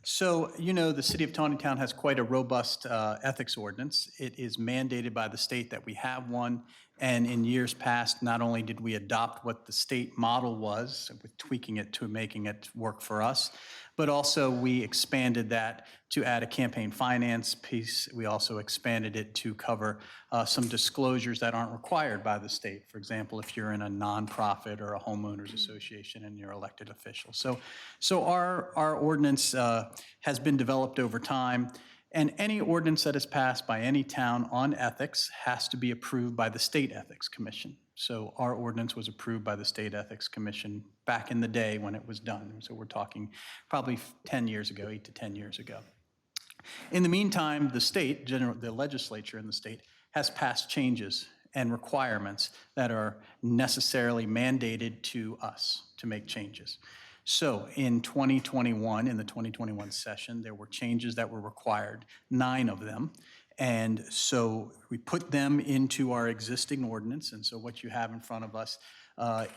So, you know, the city of Taneytown has quite a robust ethics ordinance. It is mandated by the state that we have one. And in years past, not only did we adopt what the state model was, with tweaking it to making it work for us, but also we expanded that to add a campaign finance piece. We also expanded it to cover some disclosures that aren't required by the state. For example, if you're in a nonprofit or a homeowners association and you're elected official. So our ordinance has been developed over time. And any ordinance that is passed by any town on ethics has to be approved by the State Ethics Commission. So our ordinance was approved by the State Ethics Commission back in the day when it was done. So we're talking probably 10 years ago, 8 to 10 years ago. In the meantime, the state, the legislature in the state, has passed changes and requirements that are necessarily mandated to us to make changes. So in 2021, in the 2021 session, there were changes that were required, 9 of them. And so we put them into our existing ordinance. And so what you have in front of us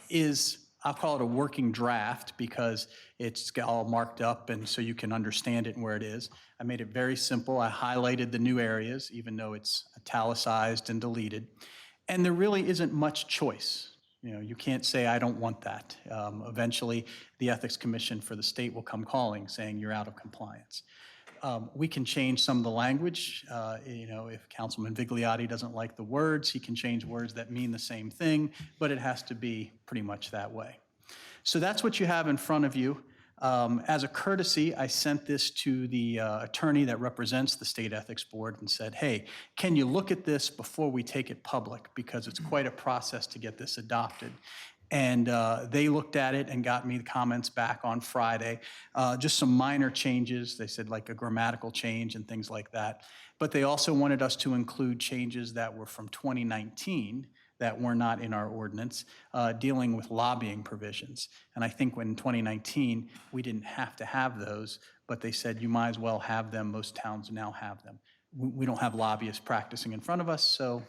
is, I'll call it a working draft because it's all marked up and so you can understand it and where it is. I made it very simple. I highlighted the new areas, even though it's italicized and deleted. And there really isn't much choice. You can't say, I don't want that. Eventually, the Ethics Commission for the state will come calling saying you're out of compliance. We can change some of the language. If Councilman Vigliotti doesn't like the words, he can change words that mean the same thing, but it has to be pretty much that way. So that's what you have in front of you. As a courtesy, I sent this to the attorney that represents the State Ethics Board and said, hey, can you look at this before we take it public? Because it's quite a process to get this adopted. And they looked at it and got me the comments back on Friday. Just some minor changes. They said like a grammatical change and things like that. But they also wanted us to include changes that were from 2019 that were not in our ordinance, dealing with lobbying provisions. And I think when in 2019, we didn't have to have those, but they said you might as well have them. Most towns now have them. We don't have lobbyists practicing in front of us, so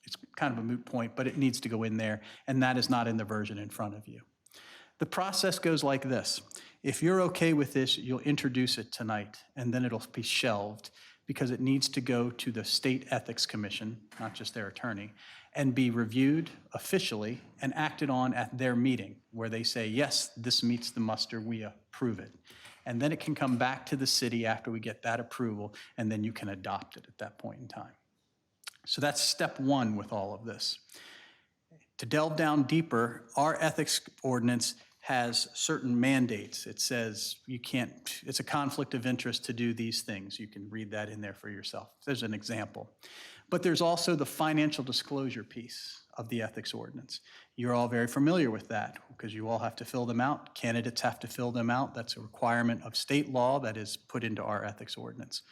it's kind of a moot point, but it needs to go in there, and that is not in the version in front of you. The process goes like this. If you're okay with this, you'll introduce it tonight, and then it'll be shelved because it needs to go to the State Ethics Commission, not just their attorney, and be reviewed officially and acted on at their meeting where they say, yes, this meets the muster, we approve it. And then it can come back to the city after we get that approval, and then you can adopt it at that point in time. So that's step one with all of this. To delve down deeper, our ethics ordinance has certain mandates. It says you can't, it's a conflict of interest to do these things. You can read that in there for yourself. There's an example. But there's also the financial disclosure piece of the ethics ordinance. You're all very familiar with that because you all have to fill them out. Candidates have to fill them out. That's a requirement of state law that is put into our ethics ordinance.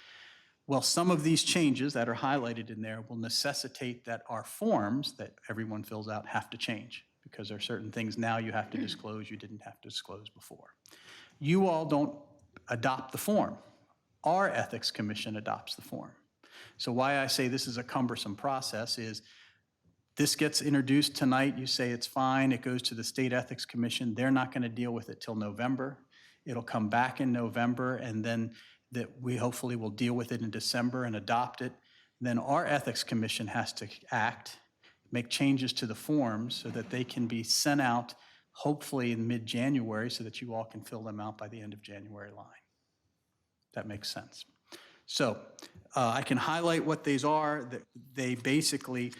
Well, some of these changes that are highlighted in there will necessitate that our forms that everyone fills out have to change because there are certain things now you have to disclose you didn't have to disclose before. You all don't adopt the form. Our ethics commission adopts the form. So why I say this is a cumbersome process is this gets introduced tonight, you say it's fine, it goes to the State Ethics Commission, they're not gonna deal with it till November. It'll come back in November and then that we hopefully will deal with it in December and adopt it. Then our Ethics Commission has to act, make changes to the forms so that they can be sent out hopefully in mid-January so that you all can fill them out by the end of January line. That makes sense. So I can highlight what these are. They basically,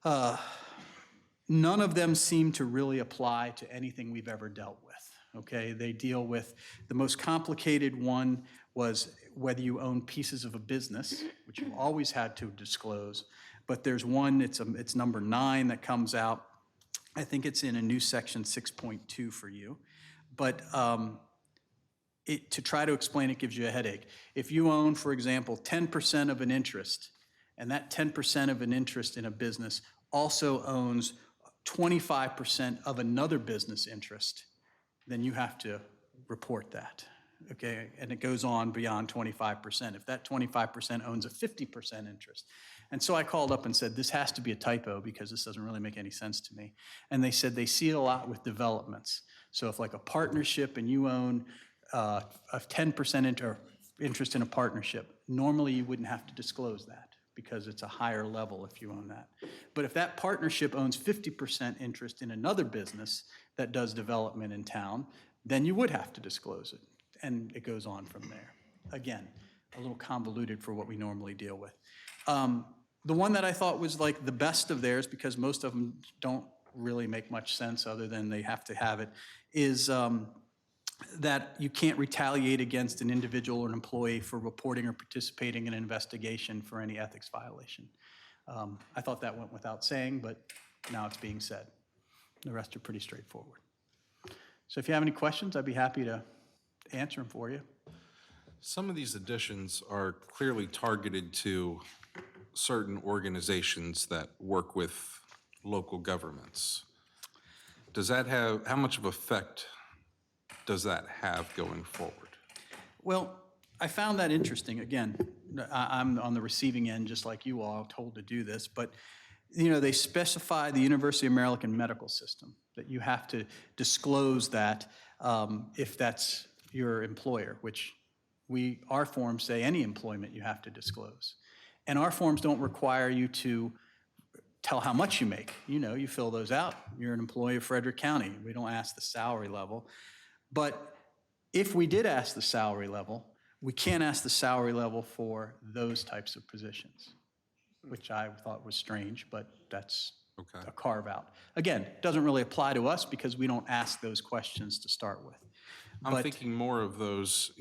none of them seem to really apply to anything we've ever dealt with, okay? They deal with, the most complicated one was whether you own pieces of a business, which you've always had to disclose, but there's one, it's number 9 that comes out. I think it's in a new section 6.2 for you, but to try to explain it gives you a headache. If you own, for example, 10% of an interest, and that 10% of an interest in a business also owns 25% of another business interest, then you have to report that, okay? And it goes on beyond 25%. If that 25% owns a 50% interest. And so I called up and said, this has to be a typo because this doesn't really make any sense to me. And they said they see it a lot with developments. So if like a partnership and you own a 10% interest in a partnership, normally you wouldn't have to disclose that because it's a higher level if you own that. But if that partnership owns 50% interest in another business that does development in town, then you would have to disclose it. And it goes on from there. Again, a little convoluted for what we normally deal with. The one that I thought was like the best of theirs, because most of them don't really make much sense other than they have to have it, is that you can't retaliate against an individual or an employee for reporting or participating in an investigation for any ethics violation. I thought that went without saying, but now it's being said. The rest are pretty straightforward. So if you have any questions, I'd be happy to answer them for you. Some of these additions are clearly targeted to certain organizations that work with local governments. Does that have, how much of effect does that have going forward? Well, I found that interesting. Again, I'm on the receiving end, just like you all, told to do this, but you know, they specify the University of Maryland medical system, that you have to disclose that if that's your employer, which our forms say any employment you have to disclose. And our forms don't require you to tell how much you make. You know, you fill those out. You're an employee of Frederick County. We don't ask the salary level. But if we did ask the salary level, we can't ask the salary level for those types of positions, which I thought was strange, but that's a carve out. Again, doesn't really apply to us because we don't ask those questions to start with. I'm thinking more of those,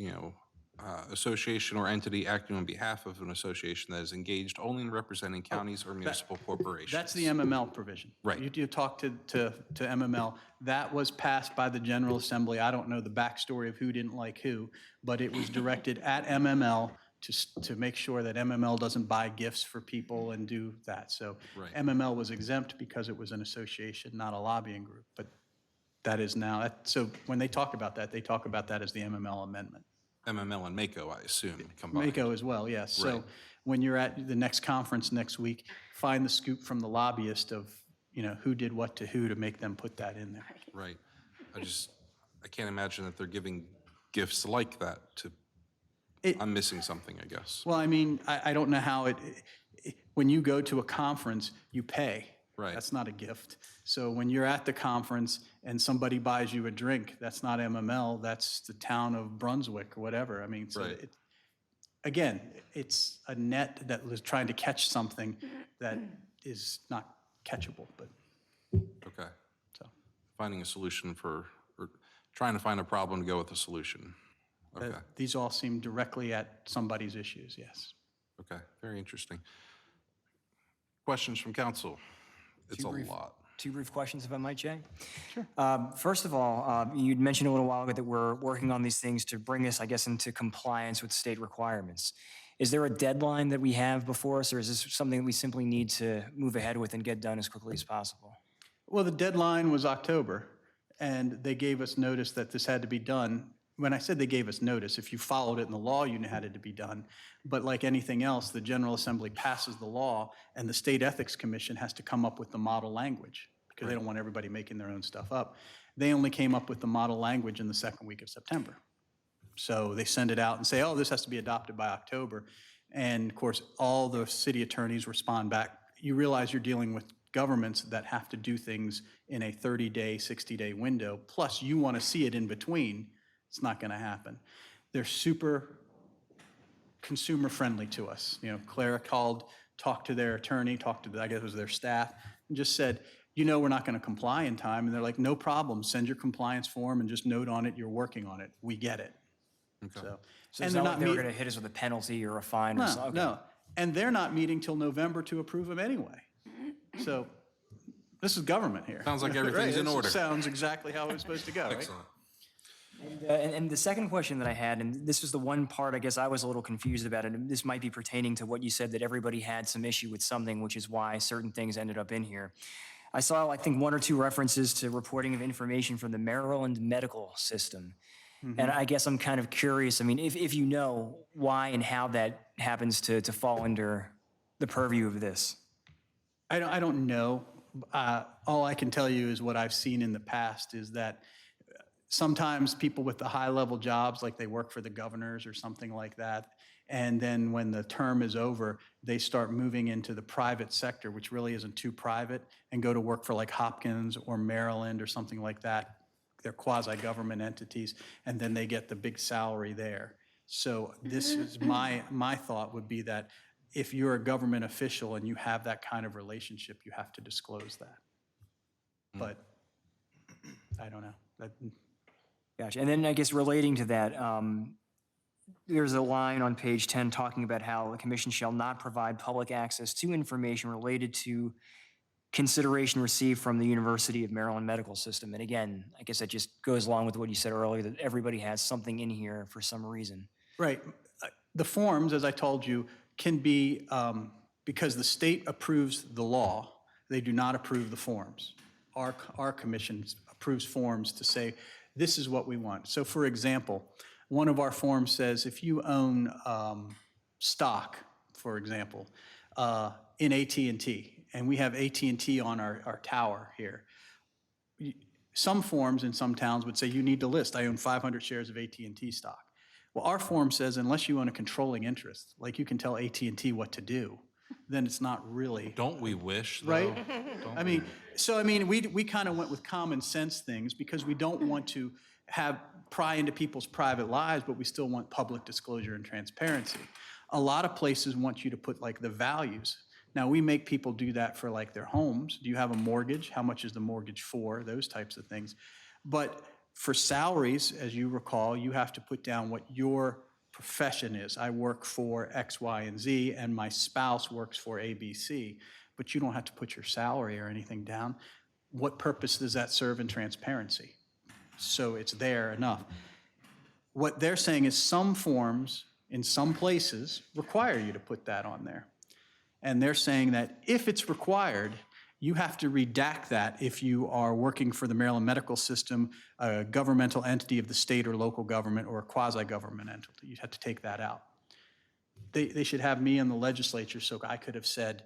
association or entity acting on behalf of an association that is engaged only in representing counties or municipal corporations. That's the MML provision. Right. You talk to MML. That was passed by the General Assembly. I don't know the backstory of who didn't like who, but it was directed at MML to make sure that MML doesn't buy gifts for people and do that. So Right. MML was exempt because it was an association, not a lobbying group. But that is now, so when they talk about that, they talk about that as the MML amendment. MML and MACO, I assume, combined. MACO as well, yes. So Right. when you're at the next conference next week, find the scoop from the lobbyist of, who did what to who to make them put that in there. Right. I can't imagine that they're giving gifts like that to, I'm missing something, I guess. Well, I mean, I don't know how when you go to a conference, you pay. Right. That's not a gift. So when you're at the conference and somebody buys you a drink, that's not MML, that's the town of Brunswick or whatever. I mean, so Right. Again, it's a net that was trying to catch something that is not catchable, but Okay. so. Finding a solution or trying to find a problem to go with a solution. Okay. These all seem directly at somebody's issues, yes. Okay. Very interesting. Questions from council? It's a lot. Two brief questions, if I might, Jay. Sure. First of all, you'd mentioned a little while ago that we're working on these things to bring us, I guess, into compliance with state requirements. Is there a deadline that we have before us, or is this something that we simply need to move ahead with and get done as quickly as possible? Well, the deadline was October, and they gave us notice that this had to be done. When I said they gave us notice, if you followed it in the law, you knew how it had to be done. But like anything else, the General Assembly passes the law, and the State Ethics Commission has to come up with the model language, because they don't want everybody making their own stuff up. They only came up with the model language in the second week of September. So they send it out and say, oh, this has to be adopted by October. And of course, all the city attorneys respond back. You realize you're dealing with governments that have to do things in a 30-day, 60-day window, plus you want to see it in between. It's not going to happen. They're super consumer friendly to us. Clara called, talked to their attorney, talked to, I guess it was their staff, and just said, we're not going to comply in time. And they're like, no problem. Send your compliance form and just note on it, you're working on it. We get it. Okay. So and it's they're not like not they were going to hit us with a penalty or a fine or something? No. And they're not meeting till November to approve them anyway. So this is government here. Sounds like everything's in order. Sounds exactly how it was supposed to go, right? Excellent. And the second question that I had, and this was the one part I guess I was a little confused about, and this might be pertaining to what you said, that everybody had some issue with something, which is why certain things ended up in here. I saw, I think, one or two references to reporting of information from the Maryland medical system. And I guess I'm kind of curious, I mean, if you know why and how that happens to fall under the purview of this. I don't know. All I can tell you is what I've seen in the past is that sometimes people with the high-level jobs, like they work for the governors or something like that, and then when the term is over, they start moving into the private sector, which really isn't too private, and go to work for like Hopkins or Maryland or something like that. They're quasi-government entities, and then they get the big salary there. So this is my thought would be that if you're a government official and you have that kind of relationship, you have to disclose that. But I don't know. Gotcha. And then I guess relating to that, there's a line on page 10 talking about how the commission shall not provide public access to information related to consideration received from the University of Maryland Medical System. And again, I guess that just goes along with what you said earlier, that everybody has something in here for some reason. Right. The forms, as I told you, can be, because the state approves the law, they do not approve the forms. Our commission approves forms to say, this is what we want. So for example, one of our forms says if you own stock, for example, in AT&T, and we have AT&T on our tower here, some forms in some towns would say you need to list, I own 500 shares of AT&T stock. Well, our form says unless you own a controlling interest, like you can tell AT&T what to do, then it's not really. Don't we wish, though? Right? Don't I we? mean, we kind of went with common sense things because we don't want to pry into people's private lives, but we still want public disclosure and transparency. A lot of places want you to put like the values. Now, we make people do that for like their homes. Do you have a mortgage? How much is the mortgage for? Those types of things. But for salaries, as you recall, you have to put down what your profession is. I work for X, Y, and Z, and my spouse works for ABC, but you don't have to put your salary or anything down. What purpose does that serve in transparency? So it's there enough. What they're saying is some forms in some places require you to put that on there. And they're saying that if it's required, you have to redact that if you are working for the Maryland medical system, a governmental entity of the state or local government, or a quasi-government entity. You have to take that out. They should have me in the legislature so I could have said,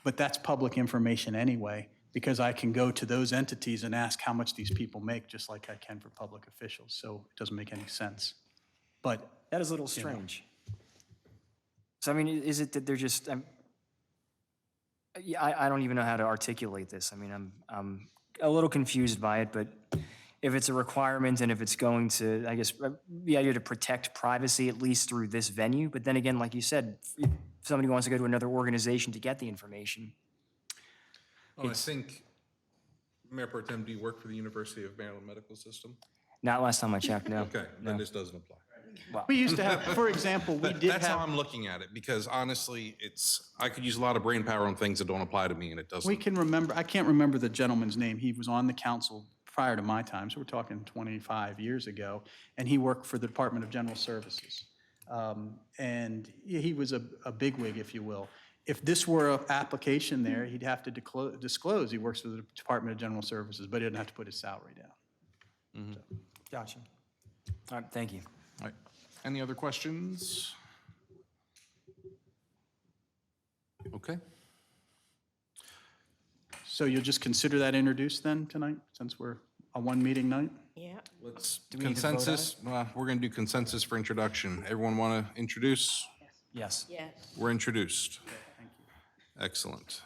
but that's public information anyway, because I can go to those entities and ask how much these people make, just like I can for public officials. So it doesn't make any sense. But That is a little strange. So, I mean, is it that they're just, I don't even know how to articulate this. I mean, I'm a little confused by it, but if it's a requirement and if it's going to, I guess, the idea to protect privacy, at least through this venue, but then again, like you said, if somebody wants to go to another organization to get the information. I think, Mayor Pro Tem, do you work for the University of Maryland Medical System? Not last time I checked, no. Okay, then this doesn't apply. we used to have, for example, we did That's how have, I'm looking at it, because honestly, I could use a lot of brain power on things that don't apply to me, and it doesn't. we can remember, I can't remember the gentleman's name. He was on the council prior to my time, so we're talking 25 years ago, and he worked for the Department of General Services. And he was a bigwig, if you will. If this were an application there, he'd have to disclose he works for the Department of General Services, but he didn't have to put his salary down. Gotcha. All right, thank you. All right. Any other questions? Okay. So you'll just consider that introduced then tonight, since we're a one-meeting night? Yeah. Let's we need to vote on consensus. We're going to do consensus for introduction. Everyone want to introduce? Yes. Yes. We're introduced. Excellent.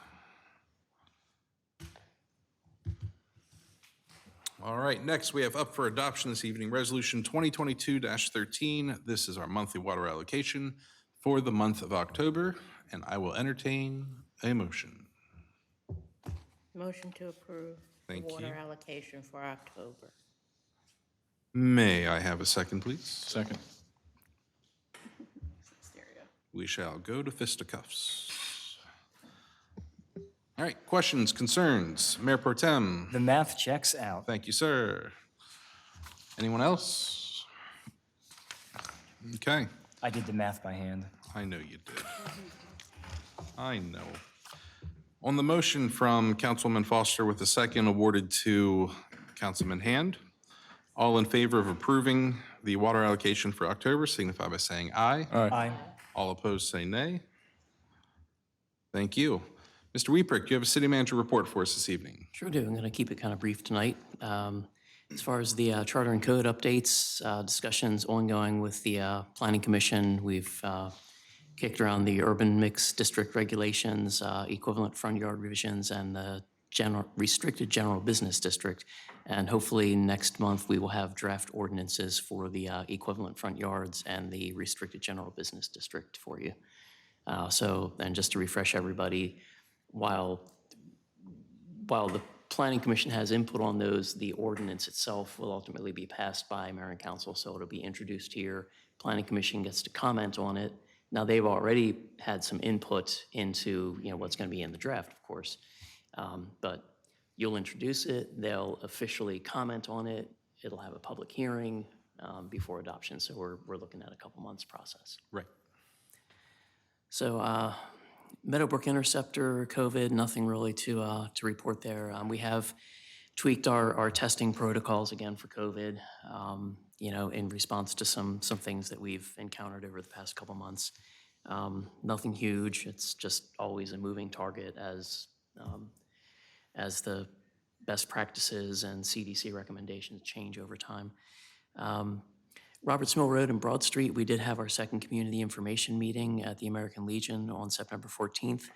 All right, next we have up for adoption this evening, Resolution 2022-13. This is our monthly water allocation for the month of October, and I will entertain a motion. Motion to approve the Thank water you. allocation for October. May I have a second, please? Second. We shall go to fisticuffs. All right, questions, concerns? Mayor Pro Tem? The math checks out. Thank you, sir. Anyone else? Okay, I did the math by hand. I know you did. I know. On the motion from Councilwoman Foster with a second awarded to Councilman Hand, all in favor of approving the water allocation for October signify by saying aye. Aye. All opposed say nay. Thank you. Mr. Weeprick, do you have a city manager report for us this evening? Sure do. I'm going to keep it kind of brief tonight. As far as the charter and code updates, discussions ongoing with the Planning Commission. We've kicked around the urban mixed district regulations, equivalent front yard revisions, and the restricted general business district. And hopefully next month, we will have draft ordinances for the equivalent front yards and the restricted general business district for you. And just to refresh everybody, while the Planning Commission has input on those, the ordinance itself will ultimately be passed by Mayor and Council, so it'll be introduced here. Planning Commission gets to comment on it. Now, they've already had some input into, what's going to be in the draft, of course. But you'll introduce it, they'll officially comment on it, it'll have a public hearing before adoption, so we're looking at a couple months process. Right. So Meadowbrook Interceptor, COVID, nothing really to report there. We have tweaked our testing protocols again for COVID, in response to some things that we've encountered over the past couple months. Nothing huge, it's just always a moving target as the best practices and CDC recommendations change over time. Roberts Mill Road and Broad Street, we did have our second community information meeting at the American Legion on September 14th.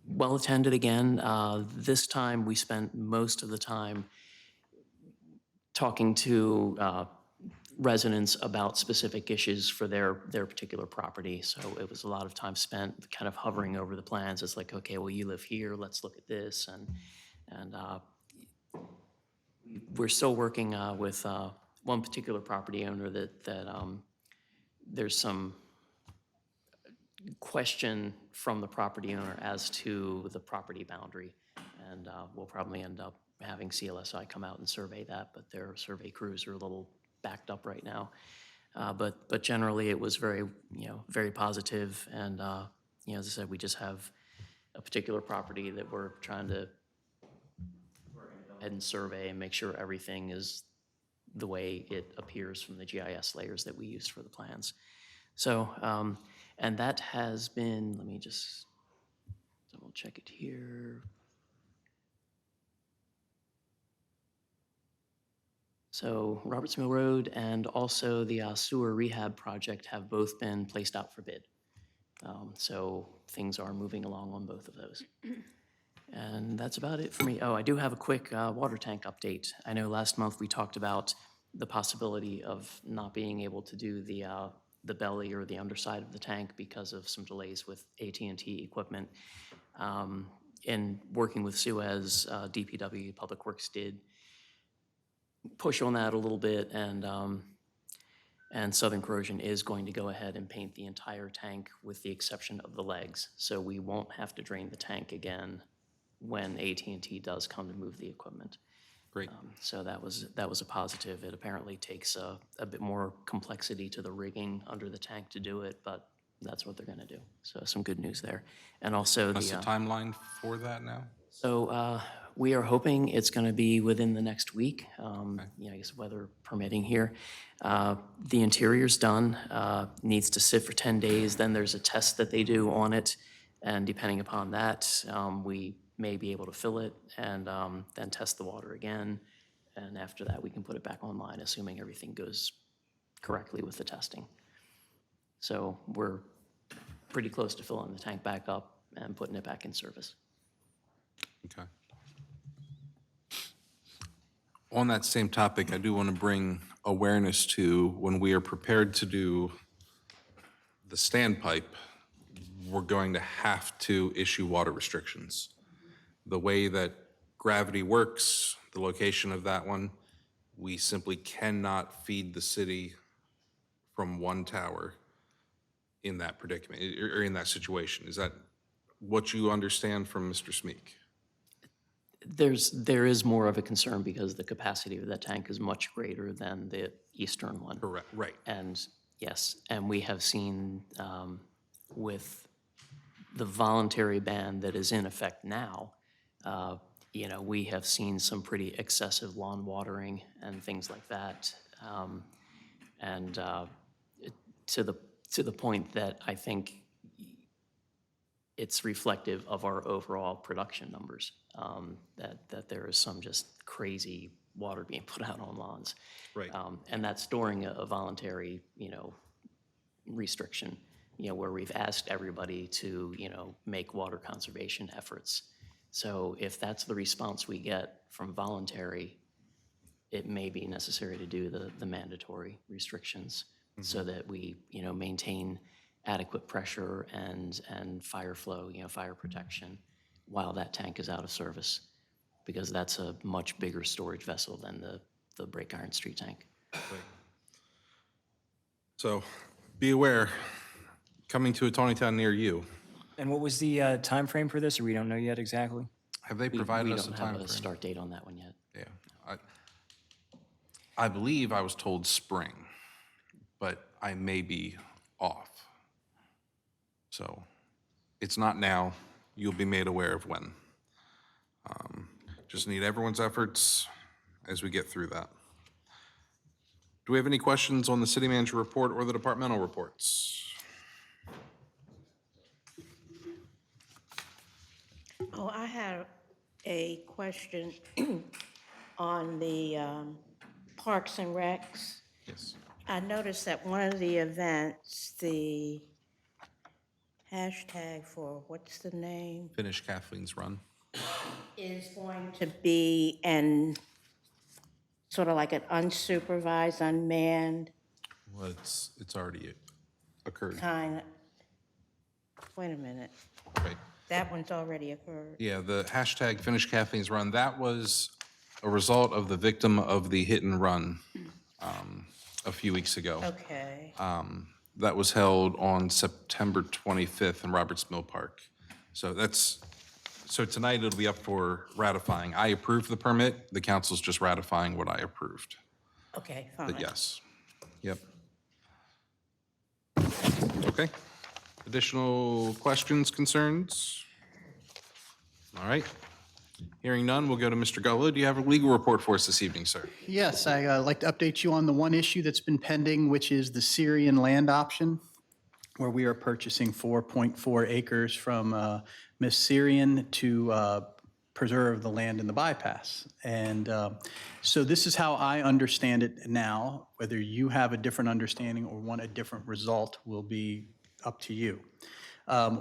Well attended again. This time, we spent most of the time talking to residents about specific issues for their particular property. So it was a lot of time spent kind of hovering over the plans. It's like, okay, well, you live here, let's look at this. And we're still working with one particular property owner that there's some question from the property owner as to the property boundary. And we'll probably end up having CLSI come out and survey that, but their survey crews are a little backed up right now. But generally, it was very, very positive. And, as I said, we just have a particular property that we're trying to go ahead and survey and make sure everything is the way it appears from the GIS layers that we use for the plans. So, and that has been, let me just double check it here. So Roberts Mill Road and also the sewer rehab project have both been placed out for bid. So things are moving along on both of those. And that's about it for me. Oh, I do have a quick water tank update. I know last month we talked about the possibility of not being able to do the belly or the underside of the tank because of some delays with AT&T equipment. In working with Suez, DPW, Public Works did push on that a little bit, and Southern Corrosion is going to go ahead and paint the entire tank with the exception of the legs. So we won't have to drain the tank again when AT&T does come to move the equipment. Great. So that was a positive. It apparently takes a bit more complexity to the rigging under the tank to do it, but that's what they're going to do. So some good news there. And also What's the timeline for that now? So we are hoping it's going to be within the next week, I guess weather permitting here. The interior's done, needs to sit for 10 days. Then there's a test that they do on it. And depending upon that, we may be able to fill it and then test the water again. And after that, we can put it back online, assuming everything goes correctly with the testing. So we're pretty close to filling the tank back up and putting it back in service. Okay. On that same topic, I do want to bring awareness to when we are prepared to do the standpipe, we're going to have to issue water restrictions. The way that gravity works, the location of that one, we simply cannot feed the city from one tower in that predicament, or in that situation. Is that what you understand from Mr. Smeek? There is more of a concern because the capacity of that tank is much greater than the eastern one. Correct, right. And yes, and we have seen with the voluntary ban that is in effect now, we have seen some pretty excessive lawn watering and things like that. To the point that I think it's reflective of our overall production numbers, that there is some just crazy water being put out on lawns. Right. And that's during a voluntary, restriction, where we've asked everybody to, make water conservation efforts. So if that's the response we get from voluntary, it may be necessary to do the mandatory restrictions so that we, maintain adequate pressure and fire flow, fire protection while that tank is out of service, because that's a much bigger storage vessel than the brake iron street tank. Right. So be aware, coming to a Taneytown near you. And what was the time frame for this, or we don't know yet exactly? Have they We provided us a don't time have frame? a start date on that one yet. Yeah. I believe I was told spring, but I may be off. So it's not now. You'll be made aware of when. Just need everyone's efforts as we get through that. Do we have any questions on the city manager report or the departmental reports? Oh, I had a question on the Parks and Recs. Yes. I noticed that one of the events, the hashtag for, what's the name, Finish Kathleen's run. is going to be an, sort of like an unsupervised, unmanned Well, it's already occurred, kind. Wait a minute, right? that one's already occurred. Yeah, the hashtag Finish Kathleen's Run, that was a result of the victim of the hit and run a few weeks ago. Okay, That was held on September 25th in Roberts Mill Park. So tonight it'll be up for ratifying. I approved the permit, the council's just ratifying what I approved. okay, fine. But yes, yep. Okay. Additional questions, concerns? All right. Hearing none, we'll go to Mr. Gullo. Do you have a legal report for us this evening, sir? Yes, I'd like to update you on the one issue that's been pending, which is the Syrian land option, where we are purchasing 4.4 acres from Ms. Syrian to preserve the land in the bypass. And so this is how I understand it now. Whether you have a different understanding or want a different result will be up to you.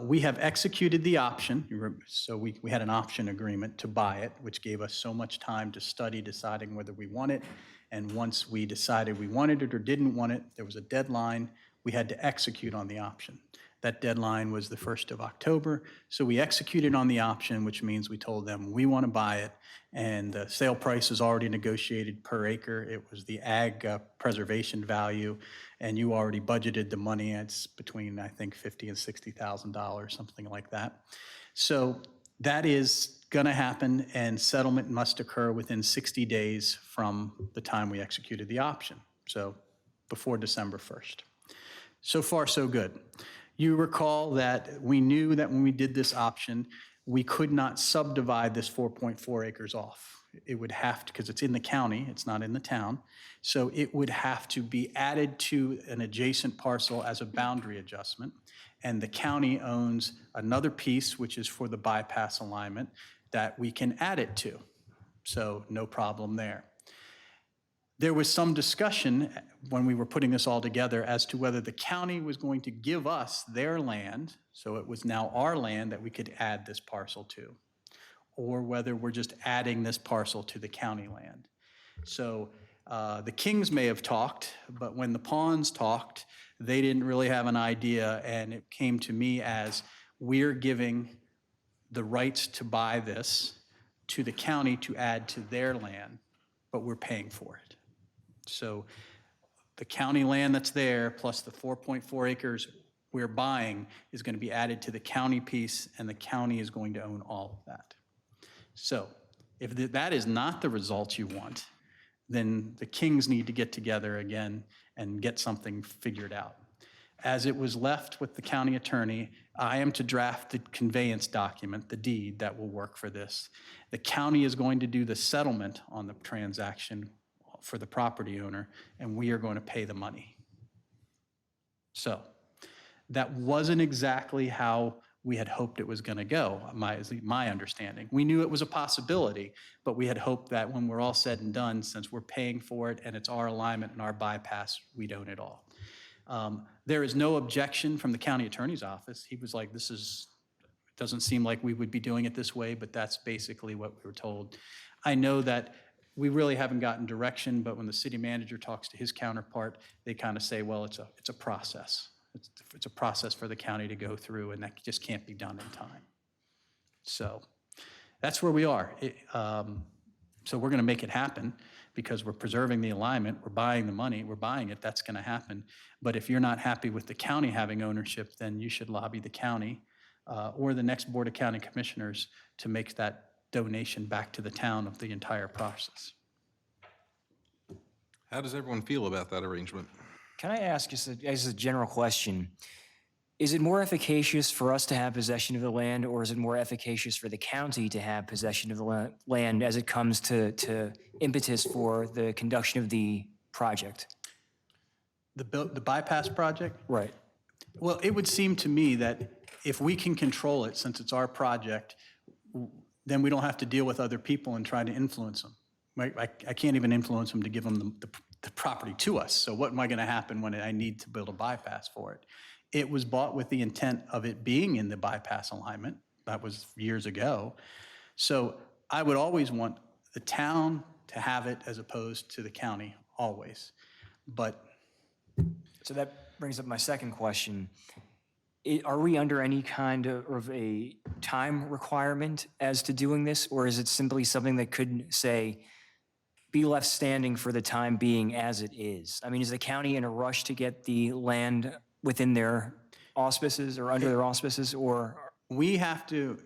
We have executed the option, so we had an option agreement to buy it, which gave us so much time to study deciding whether we want it. And once we decided we wanted it or didn't want it, there was a deadline. We had to execute on the option. That deadline was the 1st of October. So we executed on the option, which means we told them we want to buy it. And the sale price is already negotiated per acre. It was the ag preservation value. And you already budgeted the money. It's between, I think, $50,000 and $60,000, something like that. So that is going to happen, and settlement must occur within 60 days from the time we executed the option. So before December 1st. So far, so good. You recall that we knew that when we did this option, we could not subdivide this 4.4 acres off. It would have to, because it's in the county, it's not in the town. So it would have to be added to an adjacent parcel as a boundary adjustment. And the county owns another piece, which is for the bypass alignment, that we can add it to. So no problem there. There was some discussion when we were putting this all together as to whether the county was going to give us their land, so it was now our land that we could add this parcel to, or whether we're just adding this parcel to the county land. So the Kings may have talked, but when the Pawns talked, they didn't really have an idea, and it came to me as we're giving the rights to buy this to the county to add to their land, but we're paying for it. So the county land that's there, plus the 4.4 acres we're buying, is going to be added to the county piece, and the county is going to own all of that. So if that is not the result you want, then the Kings need to get together again and get something figured out. As it was left with the county attorney, I am to draft the conveyance document, the deed that will work for this. The county is going to do the settlement on the transaction for the property owner, and we are going to pay the money. So that wasn't exactly how we had hoped it was going to go, my understanding. We knew it was a possibility, but we had hoped that when we're all said and done, since we're paying for it and it's our alignment and our bypass, we'd own it all. There is no objection from the county attorney's office. He was like, it doesn't seem like we would be doing it this way, but that's basically what we were told. I know that we really haven't gotten direction, but when the city manager talks to his counterpart, they kind of say, well, it's a process. It's a process for the county to go through, and that just can't be done in time. So that's where we are. So we're going to make it happen because we're preserving the alignment, we're buying the money, we're buying it, that's going to happen. But if you're not happy with the county having ownership, then you should lobby the county or the next Board of County Commissioners to make that donation back to the town of the entire process. How does everyone feel about that arrangement? Can I ask, just as a general question, is it more efficacious for us to have possession of the land, or is it more efficacious for the county to have possession of the land as it comes to impetus for the conduction of the project? The bypass project? Right. Well, it would seem to me that if we can control it, since it's our project, then we don't have to deal with other people and try to influence them. Right? I can't even influence them to give them the property to us. So what am I going to happen when I need to build a bypass for it? It was bought with the intent of it being in the bypass alignment. That was years ago. So I would always want the town to have it as opposed to the county, always. But So that brings up my second question. Are we under any kind of a time requirement as to doing this? Or is it simply something that could, say, be left standing for the time being as it is? I mean, is the county in a rush to get the land within their auspices or under their auspices, or? we have to,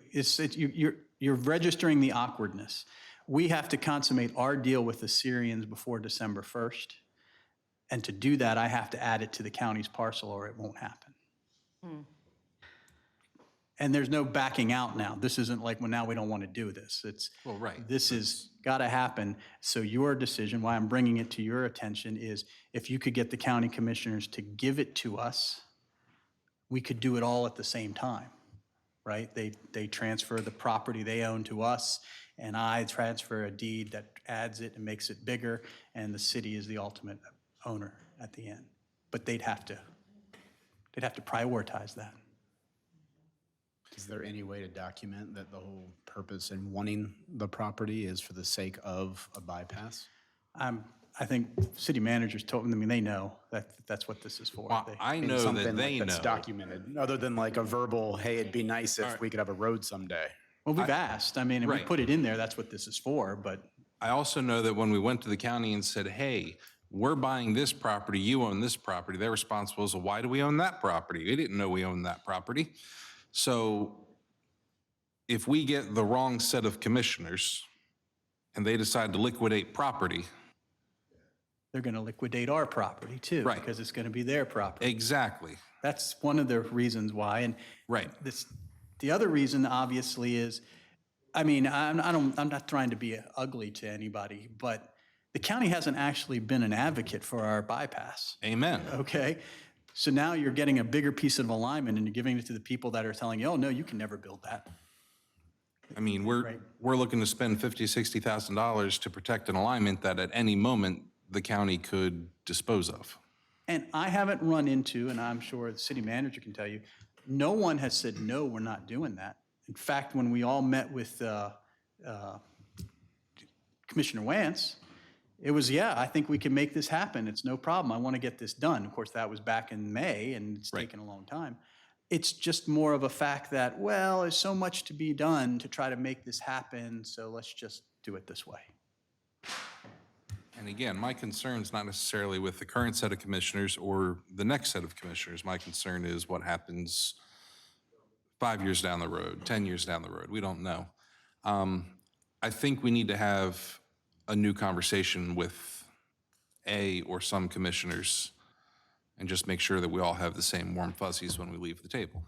you're registering the awkwardness. We have to consummate our deal with the Syrians before December 1st. And to do that, I have to add it to the county's parcel or it won't happen. And there's no backing out now. This isn't like, well, now we don't want to do this. It's, Well, right. this has got to happen. So your decision, why I'm bringing it to your attention, is if you could get the county commissioners to give it to us, we could do it all at the same time, right? They transfer the property they own to us, and I transfer a deed that adds it and makes it bigger, and the city is the ultimate owner at the end. But they'd have to prioritize that. Is there any way to document that the whole purpose in wanting the property is for the sake of a bypass? I think city managers told them, I mean, they know that that's what this is for. Well, They- I know that Something they like that's know. documented, other than like a verbal, hey, it'd be nice if we could have a road someday. Well, we've asked, I mean, and we Right. put it in there, that's what this is for, but I also know that when we went to the county and said, hey, we're buying this property, you own this property, their response was, well, why do we own that property? We didn't know we owned that property. So if we get the wrong set of commissioners and they decide to liquidate property, they're going to liquidate our property too. Right. Because it's going to be their property. exactly, That's one of the reasons why. And right. the other reason obviously is, I mean, I'm not trying to be ugly to anybody, but the county hasn't actually been an advocate for our bypass. Amen. Okay? So now you're getting a bigger piece of alignment and you're giving it to the people that are telling you, oh, no, you can never build that. I mean, we're looking to spend $50,000, $60,000 to protect an alignment that at any moment the county could dispose of. And I haven't run into, and I'm sure the city manager can tell you, no one has said, no, we're not doing that. In fact, when we all met with Commissioner Wance, it was, yeah, I think we can make this happen. It's no problem. I want to get this done. Of course, that was back in May, and it's taken a long time. It's just more of a fact that, well, there's so much to be done to try to make this happen, so let's just do it this way. And again, my concern's not necessarily with the current set of commissioners or the next set of commissioners. My concern is what happens 5 years down the road, 10 years down the road. We don't know. I think we need to have a new conversation with or some commissioners and just make sure that we all have the same warm fuzzies when we leave the table.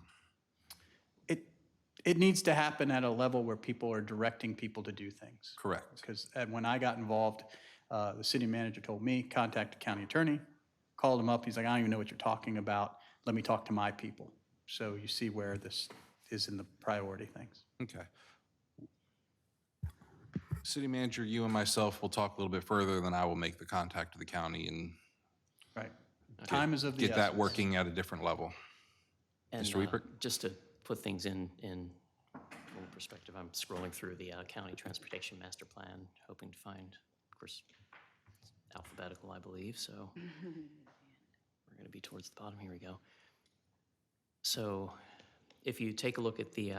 It needs to happen at a level where people are directing people to do things. Correct. Because when I got involved, the city manager told me, contact the county attorney, called him up. He's like, I don't even know what you're talking about. Let me talk to my people. So you see where this is in the priority things. Okay. City manager, you and myself will talk a little bit further, then I will make the contact to the county and Right. Time is of the get that essence. working at a different level. And Mr. Weeper? just to put things in a little perspective, I'm scrolling through the county transportation master plan, hoping to find, of course, it's alphabetical, I believe, so we're going to be towards the bottom. Here we go. So if you take a look at the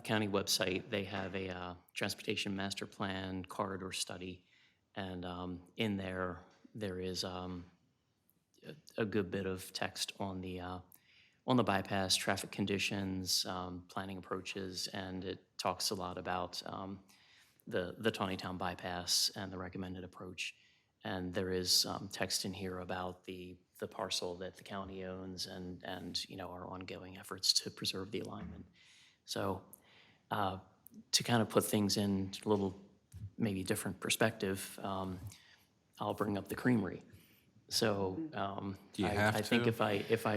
county website, they have a transportation master plan corridor study, and in there is a good bit of text on the bypass, traffic conditions, planning approaches, and it talks a lot about the Taneytown bypass and the recommended approach. And there is text in here about the parcel that the county owns and you know, our ongoing efforts to preserve the alignment. So to kind of put things in a little maybe different perspective, I'll bring up the creamery. So Do you have I think to? if I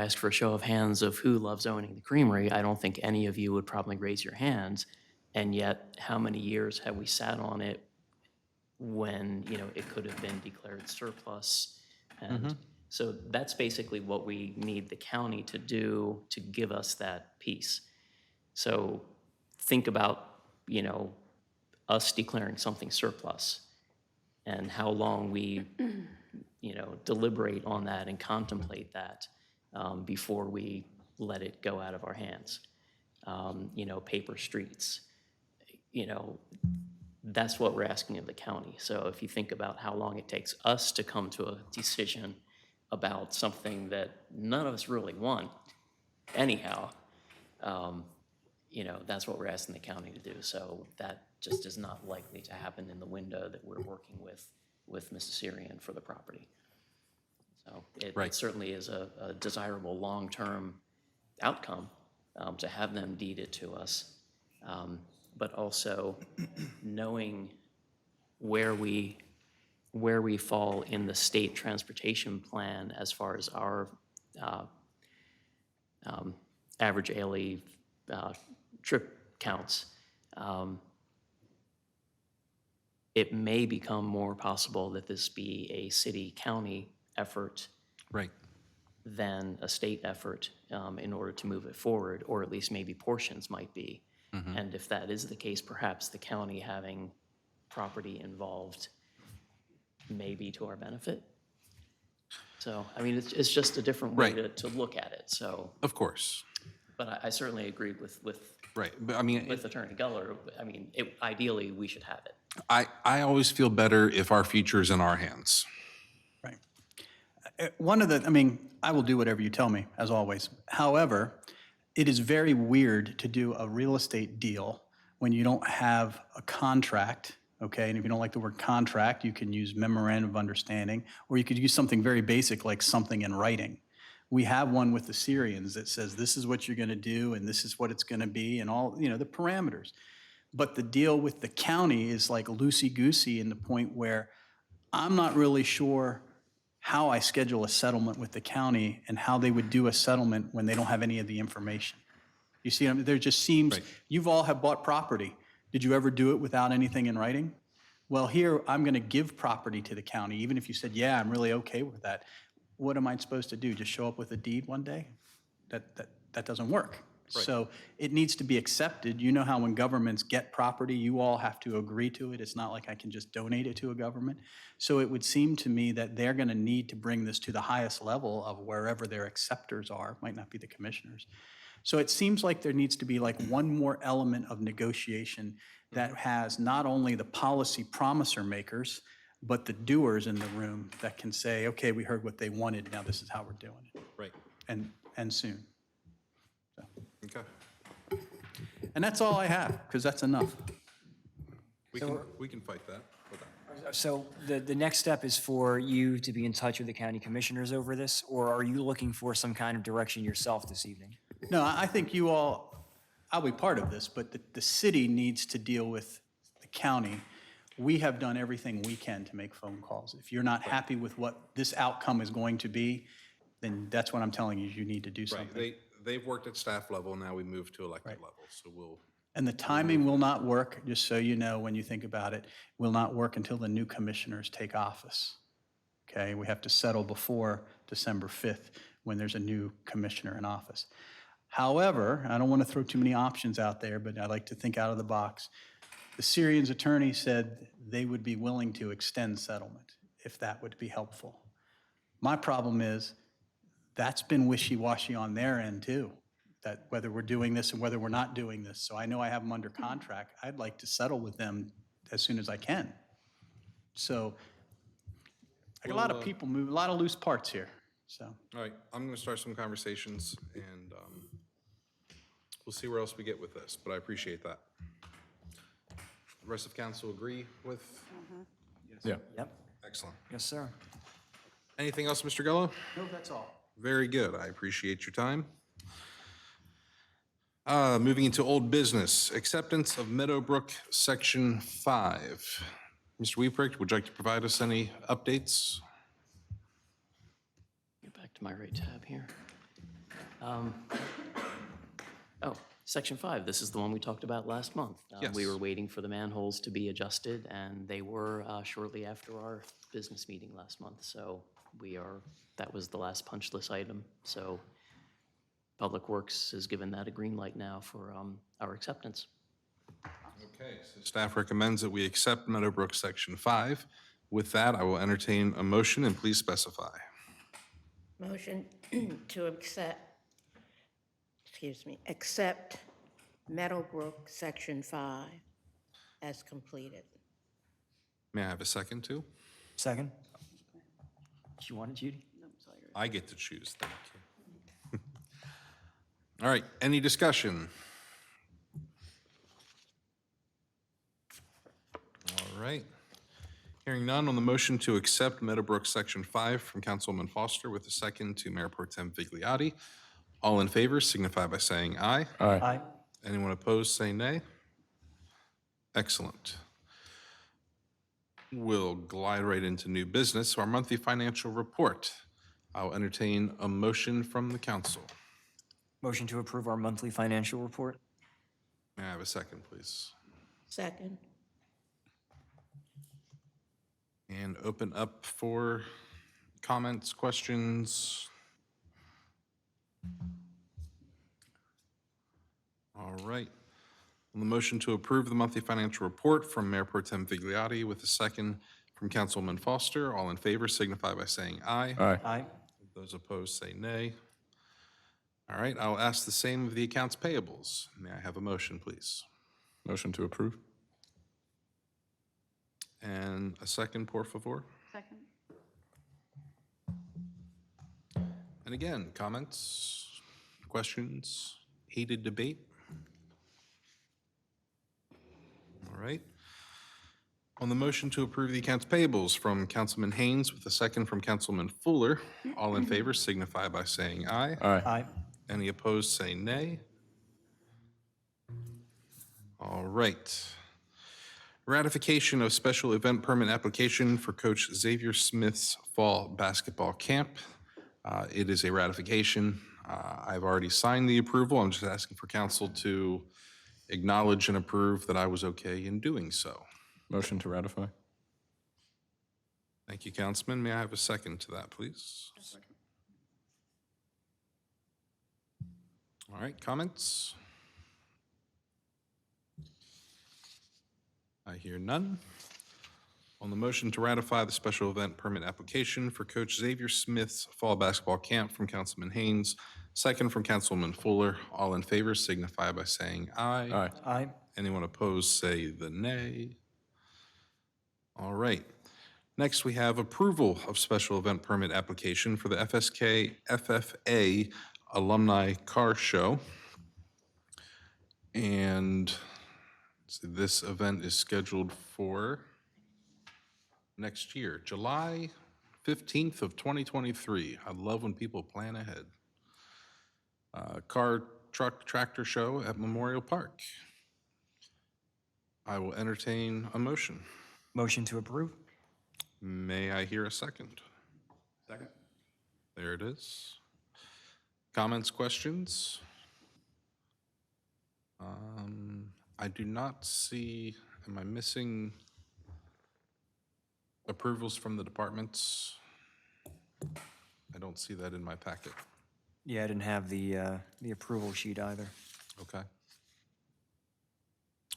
ask for a show of hands of who loves owning the creamery, I don't think any of you would probably raise your hands. And yet, how many years have we sat on it when, it could have been declared surplus. And so that's basically what we need the county to do to give us that piece. So think about, us declaring something surplus and how long we, deliberate on that and contemplate that before we let it go out of our hands. Paper streets, that's what we're asking of the county. So if you think about how long it takes us to come to a decision about something that none of us really want anyhow, that's what we're asking the county to do. So that just is not likely to happen in the window that we're working with Mr. Syrian for the property. So it certainly is a desirable long-term outcome to have them deed it to us. But also knowing where we fall in the state transportation plan as far as our average daily trip counts, it may become more possible that this be a city-county effort than a state effort in order to move it forward, or at least maybe portions might be. And if that is the case, perhaps the county having property involved may be to our benefit. So, I mean, it's just a different way to look at it, so. Of course. But I certainly agree with But I mean, with Attorney Geller. I mean, ideally, we should have it. I always feel better if our future is in our hands. Right. I will do whatever you tell me, as always. However, it is very weird to do a real estate deal when you don't have a contract, okay? And if you don't like the word contract, you can use memorandum of understanding, or you could use something very basic like something in writing. We have one with the Syrians that says this is what you're going to do and this is what it's going to be and all, the parameters. But the deal with the county is like loosey-goosey in the point where I'm not really sure how I schedule a settlement with the county and how they would do a settlement when they don't have any of the information. You see, there just seems, you've all have bought property. Did you ever do it without anything in writing? Well, here, I'm going to give property to the county, even if you said, yeah, I'm really okay with that. What am I supposed to do? Just show up with a deed one day? That doesn't work. So it needs to be accepted. You know how when governments get property, you all have to agree to it. It's not like I can just donate it to a government. So it would seem to me that they're going to need to bring this to the highest level of wherever their acceptors are. It might not be the commissioners. So it seems like there needs to be like one more element of negotiation that has not only the policy promiser makers, but the doers in the room that can say, okay, we heard what they wanted, now this is how we're doing it. Right. And soon. So. Okay. And that's all I have, because that's enough. We can fight that. So the next step is for you to be in touch with the county commissioners over this, or are you looking for some kind of direction yourself this evening? No, I think you all, I'll be part of this, but the city needs to deal with the county. We have done everything we can to make phone calls. If you're not happy with what this outcome is going to be, then that's what I'm telling you, you need to do something. Right. They've worked at staff level, now we move to elected level, so we'll. And the timing will not work, just so you know, when you think about it, will not work until the new commissioners take office. Okay, we have to settle before December 5th when there's a new commissioner in office. However, I don't want to throw too many options out there, but I like to think out of the box. The Syrians' attorney said they would be willing to extend settlement if that would be helpful. My problem is that's been wishy-washy on their end too, that whether we're doing this and whether we're not doing this. So I know I have them under contract. I'd like to settle with them as soon as I can. So I got a lot of people move, a lot of loose parts here, so. All right, I'm going to start some conversations, and we'll see where else we get with this, but I appreciate that. The rest of council agree with? Yeah. Yep. Excellent. Yes, sir. Anything else, Mr. Gello? No, that's all. Very good. I appreciate your time. Moving into old business, acceptance of Meadowbrook Section 5. Mr. Weeprecht, would you like to provide us any updates? Get back to my right tab here. Section 5, this is the one we talked about last month. We Yes. were waiting for the manholes to be adjusted, and they were shortly after our business meeting last month. So that was the last punch list item. So Public Works has given that a green light now for our acceptance. Okay, so staff recommends that we accept Meadowbrook Section 5. With that, I will entertain a motion, and please specify. Motion to accept Meadowbrook Section 5 as completed. May I have a second, too? Second? Do you want it, Judy? I get to choose, thank you. All right, any discussion? All right. Hearing none on the motion to accept Meadowbrook Section 5 from Councilwoman Foster with a second to Mayor Pro Tem Vigliotti. All in favor signify by saying aye. Aye. Anyone opposed, say nay. Excellent. We'll glide right into new business, our monthly financial report. I'll entertain a motion from the council. Motion to approve our monthly financial report? May I have a second, please? Second. And open up for comments, questions. All right. On the motion to approve the monthly financial report from Mayor Pro Tem Vigliotti with a second from Councilwoman Foster, all in favor signify by saying aye. Aye. Aye. Those opposed say nay. All right, I'll ask the same of the accounts payables. May I have a motion, please? Motion to approve? And a second, por favor. Second. And again, comments, questions, heated debate? All right. On the motion to approve the accounts payables from Councilman Haynes with a second from Councilman Fuller, all in favor signify by saying aye. Aye. Aye. Any opposed, say nay. All right. Ratification of special event permit application for Coach Xavier Smith's fall basketball camp. It is a ratification. I've already signed the approval. I'm just asking for council to acknowledge and approve that I was okay in doing so. Motion to ratify? Thank you, Councilman. May I have a second to that, please? All right, comments? I hear none. On the motion to ratify the special event permit application for Coach Xavier Smith's fall basketball camp from Councilman Haynes, second from Councilwoman Fuller, all in favor signify by saying aye. Aye. Aye. Anyone opposed, say the nay. All right. Next, we have approval of special event permit application for the FSK FFA Alumni Car Show. And so this event is scheduled for next year, July 15th of 2023. I love when people plan ahead. Car, truck, tractor show at Memorial Park. I will entertain a motion. Motion to approve? May I hear a second? Second. There it is. Comments, questions? I do not see, am I missing approvals from the departments? I don't see that in my packet. Yeah, I didn't have the approval sheet either. Okay.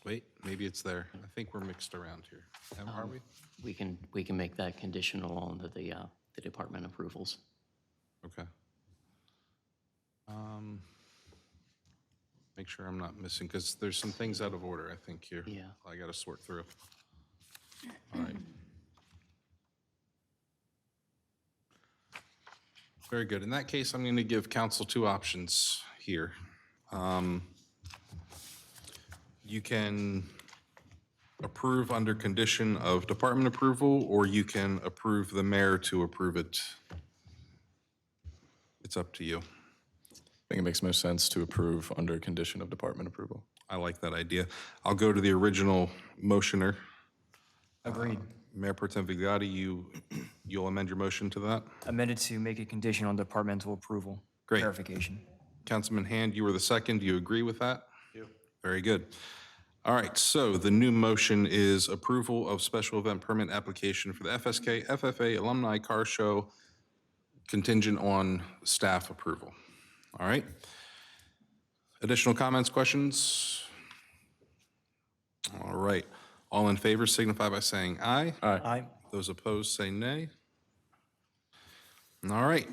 Wait, maybe it's there. I think we're mixed around here. Are we? We can make that conditional on the department approvals. Okay. Make sure I'm not missing, because there's some things out of order, I think, here. Yeah. I got to sort through. All right. Very good. In that case, I'm going to give council two options here. You can approve under condition of department approval, or you can approve the mayor to approve it. It's up to you. I think it makes most sense to approve under condition of department approval. I like that idea. I'll go to the original motioner. Agreed. Mayor Pro Tem Vigliotti, you'll amend your motion to that? Amended to make a condition on departmental approval. Great. Verification. Councilman Hand, you were the second. Do you agree with that? Very good. All right, so the new motion is approval of special event permit application for the FSK, FFA Alumni Car Show contingent on staff approval. All right. Additional comments, questions? All right. All in favor signify by saying aye. Aye. Those opposed say nay. All right.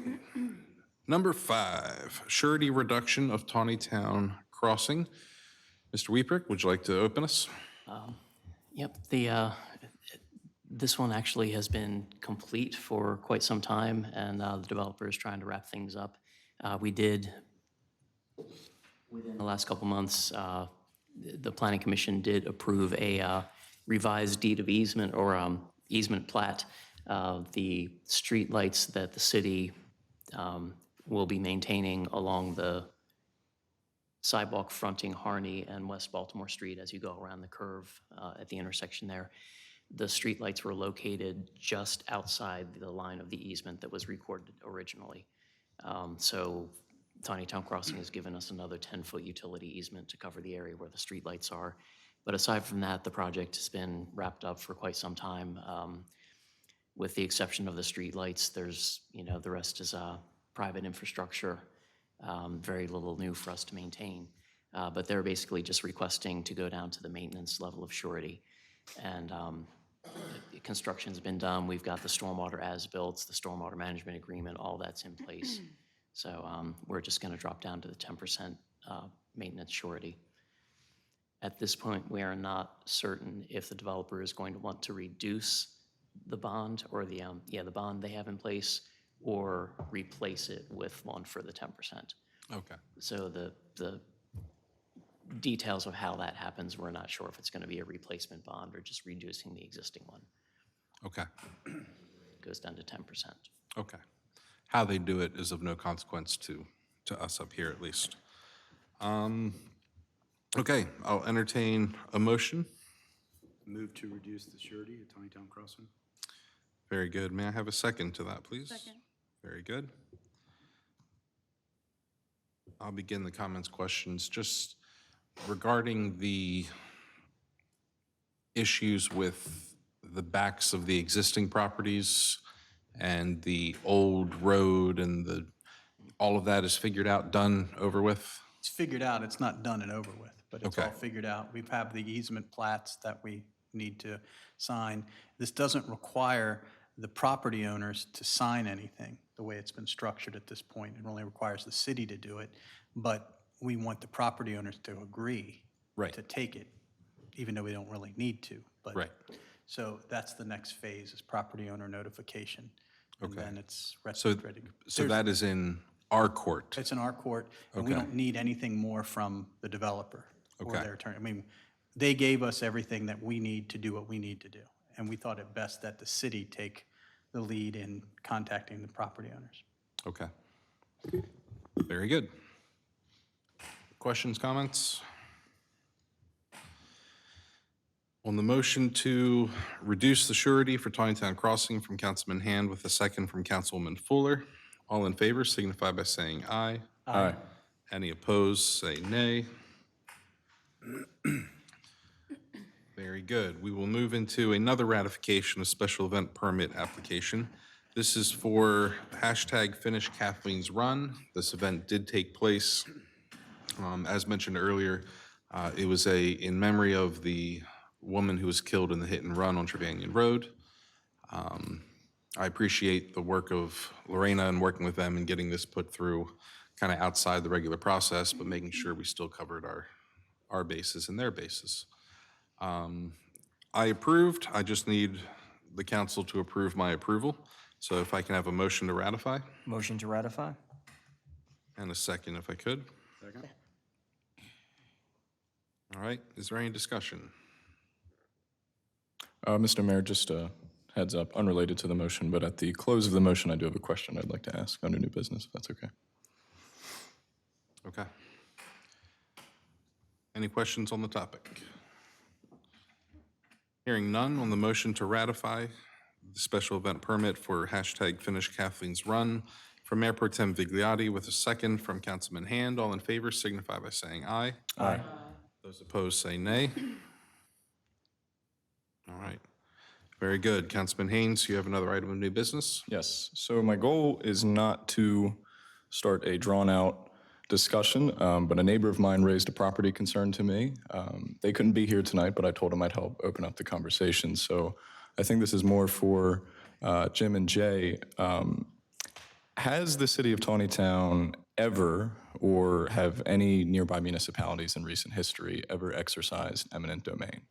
Number 5, surety reduction of Taneytown Crossing. Mr. Weeprick, would you like to open us? Yep, this one actually has been complete for quite some time, and the developer is trying to wrap things up. We did, within the last couple months, the Planning Commission did approve a revised deed of easement or easement plat. The streetlights that the city will be maintaining along the sidewalk fronting Harney and West Baltimore Street as you go around the curve at the intersection there. The streetlights were located just outside the line of the easement that was recorded originally. So Taneytown Crossing has given us another 10-foot utility easement to cover the area where the streetlights are. But aside from that, the project has been wrapped up for quite some time. With the exception of the streetlights, there's, the rest is private infrastructure. Very little new for us to maintain. But they're basically just requesting to go down to the maintenance level of surety. And the construction's been done. We've got the stormwater as-built, the stormwater management agreement, all that's in place. So we're just going to drop down to the 10% maintenance surety. At this point, we are not certain if the developer is going to want to reduce the bond or the bond they have in place, or replace it with one for the 10%. Okay. So the details of how that happens, we're not sure if it's going to be a replacement bond or just reducing the existing one. Okay. It goes down to 10%. Okay. How they do it is of no consequence to us up here, at least. Okay, I'll entertain a motion. Move to reduce the surety at Taneytown Crossing. Very good. May I have a second to that, please? Second. Very good. I'll begin the comments, questions, just regarding the issues with the backs of the existing properties and the old road and all of that is figured out, done, over with? It's figured out, it's not done and over with, but it's all Okay. figured out. We have the easement plats that we need to sign. This doesn't require the property owners to sign anything, the way it's been structured at this point. It only requires the city to do it, but we want the property owners to agree Right. to take it, even though we don't really need to. But Right. So that's the next phase, is property owner notification. And Okay. then it's ready. So that is in our court? It's in our court, and we Okay. don't need anything more from the developer or Okay. their attorney. I mean, they gave us everything that we need to do what we need to do, and we thought it best that the city take the lead in contacting the property owners. Okay. Very good. Questions, comments? On the motion to reduce the surety for Taneytown Crossing from Councilman Hand with a second from Councilwoman Fuller, all in favor signify by saying aye. Aye. Any opposed, say nay. Very good. We will move into another ratification of special event permit application. This is for #Finish Kathleen's Run. This event did take place, as mentioned earlier. It was in memory of the woman who was killed in the hit and run on Trevanion Road. I appreciate the work of Lorena and working with them and getting this put through kind of outside the regular process, but making sure we still covered our bases and their bases. I approved. I just need the council to approve my approval. So if I can have a motion to ratify Motion to ratify? and a second if I could. Second. All right, is there any discussion? Mr. Mayor, just a heads up, unrelated to the motion, but at the close of the motion, I do have a question I'd like to ask under new business, if that's okay. Okay. Any questions on the topic? Hearing none on the motion to ratify the special event permit for #Finish Kathleen's Run from Mayor Pro Tem Vigliotti with a second from Councilman Hand. All in favor signify by saying aye. Aye. Those opposed say nay. All right. Very good. Councilman Haynes, you have another item of new business? Yes, so my goal is not to start a drawn-out discussion, but a neighbor of mine raised a property concern to me. They couldn't be here tonight, but I told them I'd help open up the conversation. So I think this is more for Jim and Jay. Has the city of Taneytown ever, or have any nearby municipalities in recent history ever exercised eminent domain?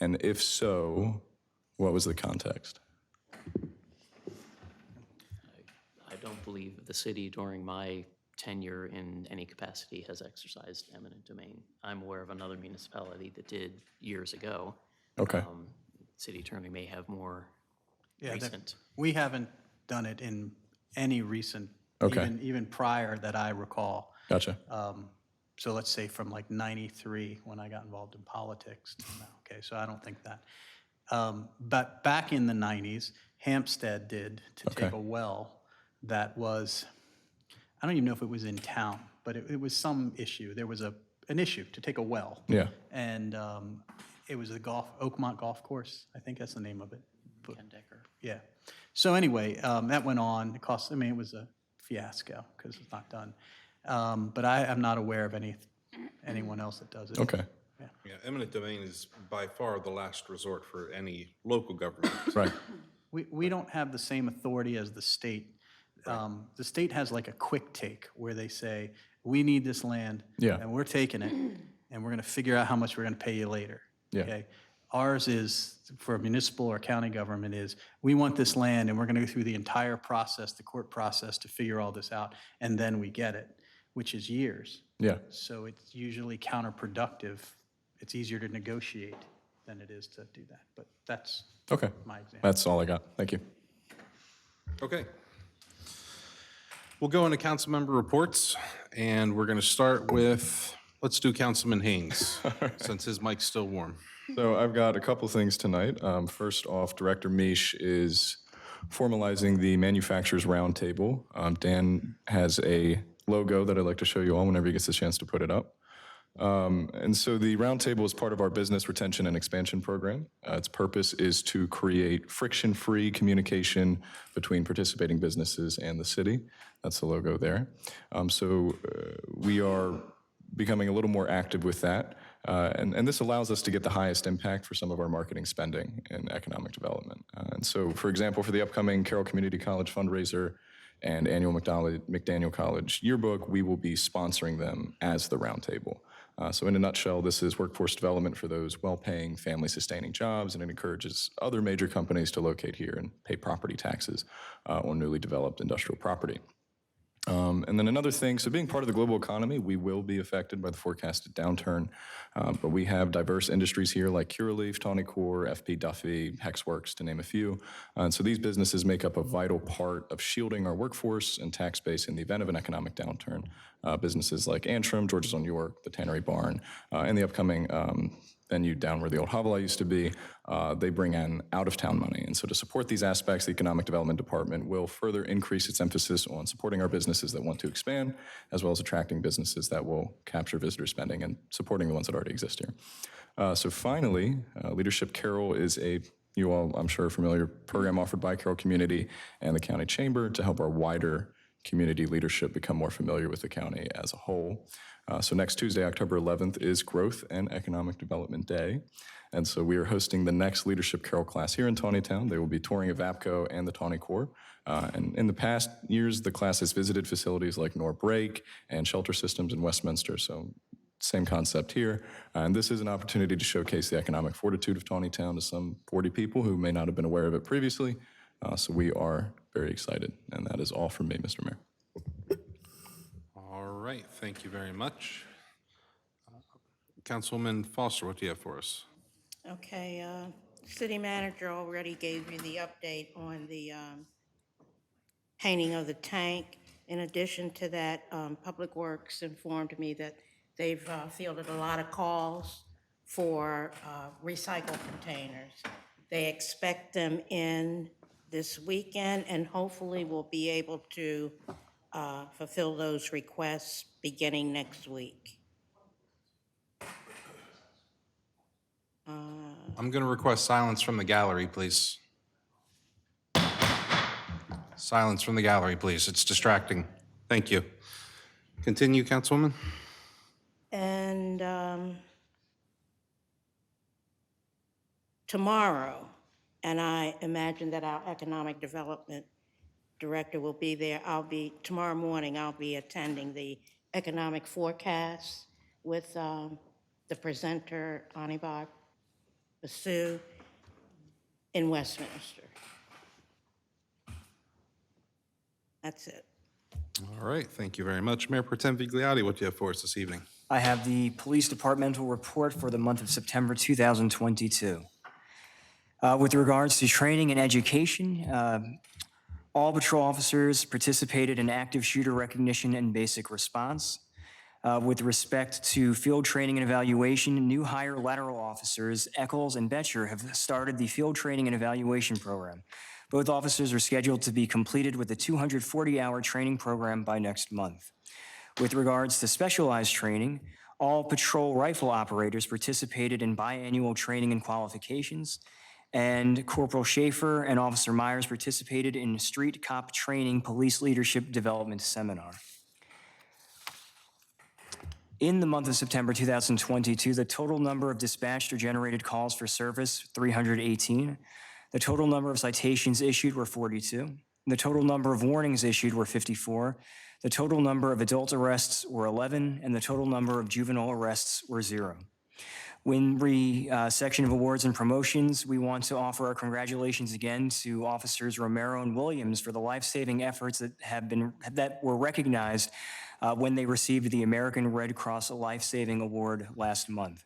And if so, what was the context? I don't believe the city during my tenure in any capacity has exercised eminent domain. I'm aware of another municipality that did years ago. Okay. City attorney may have more Yeah, recent. we haven't done it in any recent, Okay. even prior that I recall. Gotcha. So let's say from like 93, when I got involved in politics till now. Okay, so I don't think that. But back in the 90s, Hampstead did to take a well that was, I don't even know if it was in town, but it was some issue. There was an issue to take a well. Yeah. And it was the Oakmont Golf Course, I think that's the name of it. Ken Decker. Yeah. So anyway, that went on. It cost, I mean, it was a fiasco because it's not done. But I am not aware of anyone else that does it. Okay. Yeah, eminent domain is by far the last resort for any local government. Right. We don't have the same authority as the state. The state has like a quick take where they say, we need this land. Yeah. And we're taking it, and we're going to figure out how much we're going to pay you later. Yeah. Okay? Ours is, for a municipal or county government, is we want this land, and we're going to go through the entire process, the court process, to figure all this out, and then we get it, which is years. Yeah. So it's usually counterproductive. It's easier to negotiate than it is to do that. But that's Okay. my example. That's all I got. Thank you. Okay. We'll go into council member reports, and we're going to start with, let's do Councilman Haynes, since his mic's still warm. So I've got a couple things tonight. First off, Director Misch is formalizing the Manufacturers Roundtable. Dan has a logo that I'd like to show you all whenever he gets a chance to put it up. And so the roundtable is part of our business retention and expansion program. Its purpose is to create friction-free communication between participating businesses and the city. That's the logo there. We are becoming a little more active with that. And this allows us to get the highest impact for some of our marketing spending in economic development. And so, for example, for the upcoming Carroll Community College fundraiser and annual McDaniel College yearbook, we will be sponsoring them as the roundtable. So in a nutshell, this is workforce development for those well-paying, family-sustaining jobs, and it encourages other major companies to locate here and pay property taxes on newly developed industrial property. And then another thing, so being part of the global economy, we will be affected by the forecasted downturn, but we have diverse industries here like Curaleaf, Taneytown, FP Duffy, Hexworks, to name a few. And so these businesses make up a vital part of shielding our workforce and tax base in the event of an economic downturn. Businesses like Antrim, George's on York, the Tannery Barn, and the upcoming venue down where the old Havala used to be, they bring in out-of-town money. And so to support these aspects, the Economic Development Department will further increase its emphasis on supporting our businesses that want to expand, as well as attracting businesses that will capture visitor spending and supporting the ones that already exist here. So finally, Leadership Carroll is you all, I'm sure, are familiar, program offered by Carroll Community and the County Chamber to help our wider community leadership become more familiar with the county as a whole. So next Tuesday, October 11th, is Growth and Economic Development Day. And so we are hosting the next Leadership Carroll class here in Taneytown. They will be touring Evapco and the Taney Corps. And in the past years, the class has visited facilities like Norbrake and Shelter Systems in Westminster. So same concept here. And this is an opportunity to showcase the economic fortitude of Taneytown to some 40 people who may not have been aware of it previously. So we are very excited. And that is all from me, Mr. Mayor. All right, thank you very much. Councilwoman Foster, what do you have for us? Okay, city manager already gave you the update on the painting of the tank. In addition to that, Public Works informed me that they've fielded a lot of calls for recycled containers. They expect them in this weekend, and hopefully we'll be able to fulfill those requests beginning next week. I'm going to request silence from the gallery, please. Silence from the gallery, please. It's distracting. Thank you. Continue, Councilwoman. And tomorrow, and I imagine that our economic development director will be there. Tomorrow morning, I'll be attending the economic forecast with the presenter, Anibal Basu, in Westminster. That's it. All right, thank you very much. Mayor Pro Tem Vigliotti, what do you have for us this evening? I have the Police Departmental report for the month of September 2022. With regards to training and education, all patrol officers participated in active shooter recognition and basic response. With respect to field training and evaluation, new hire lateral officers, Eccles and Betcher, have started the field training and evaluation program. Both officers are scheduled to be completed with a 240-hour training program by next month. With regards to specialized training, all patrol rifle operators participated in biannual training and qualifications, and Corporal Schaefer and Officer Myers participated in Street Cop Training Police Leadership Development Seminar. In the month of September 2022, the total number of dispatched or generated calls for service, 318. The total number of citations issued were 42. The total number of warnings issued were 54. The total number of adult arrests were 11, and the total number of juvenile arrests were 0. In the section of awards and promotions, we want to offer our congratulations again to Officers Romero and Williams for the life-saving efforts that were recognized when they received the American Red Cross Life-Saving Award last month.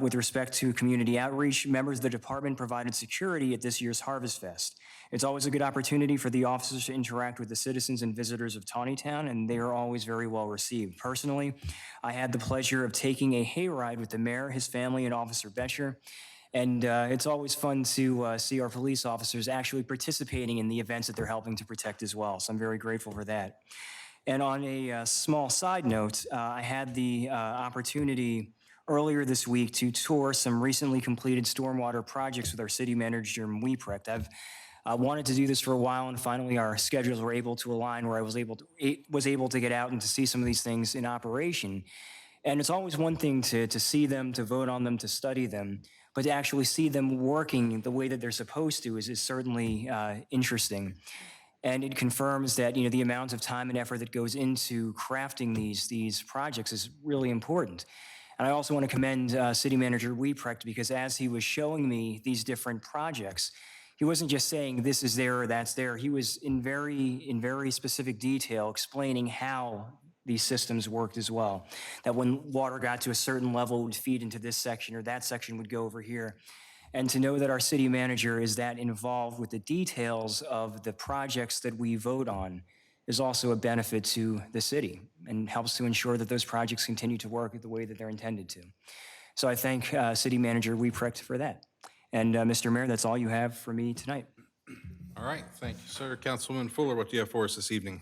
With respect to community outreach, members of the department provided security at this year's Harvest Fest. It's always a good opportunity for the officers to interact with the citizens and visitors of Taneytown, and they are always very well received. Personally, I had the pleasure of taking a hayride with the mayor, his family, and Officer Betcher, and it's always fun to see our police officers actually participating in the events that they're helping to protect as well, so I'm very grateful for that. And on a small side note, I had the opportunity earlier this week to tour some recently completed stormwater projects with our city manager, Jim Wieprecht. I've wanted to do this for a while, and finally our schedules were able to align where I was able to get out and to see some of these things in operation. And it's always one thing to see them, to vote on them, to study them, but to actually see them working the way that they're supposed to is certainly interesting. And it confirms that, you know, the amount of time and effort that goes into crafting these projects is really important. And I also want to commend City Manager Wieprecht, because as he was showing me these different projects, he wasn't just saying this is there or that's there. He was in very specific detail explaining how these systems worked as well. That when water got to a certain level, it would feed into this section, or that section would go over here. And to know that our city manager is that involved with the details of the projects that we vote on is also a benefit to the city and helps to ensure that those projects continue to work the way that they're intended to. So I thank City Manager Wieprecht for that. And Mr. Mayor, that's all you have for me tonight. All right, thank you, sir. Councilwoman Fuller, what do you have for us this evening?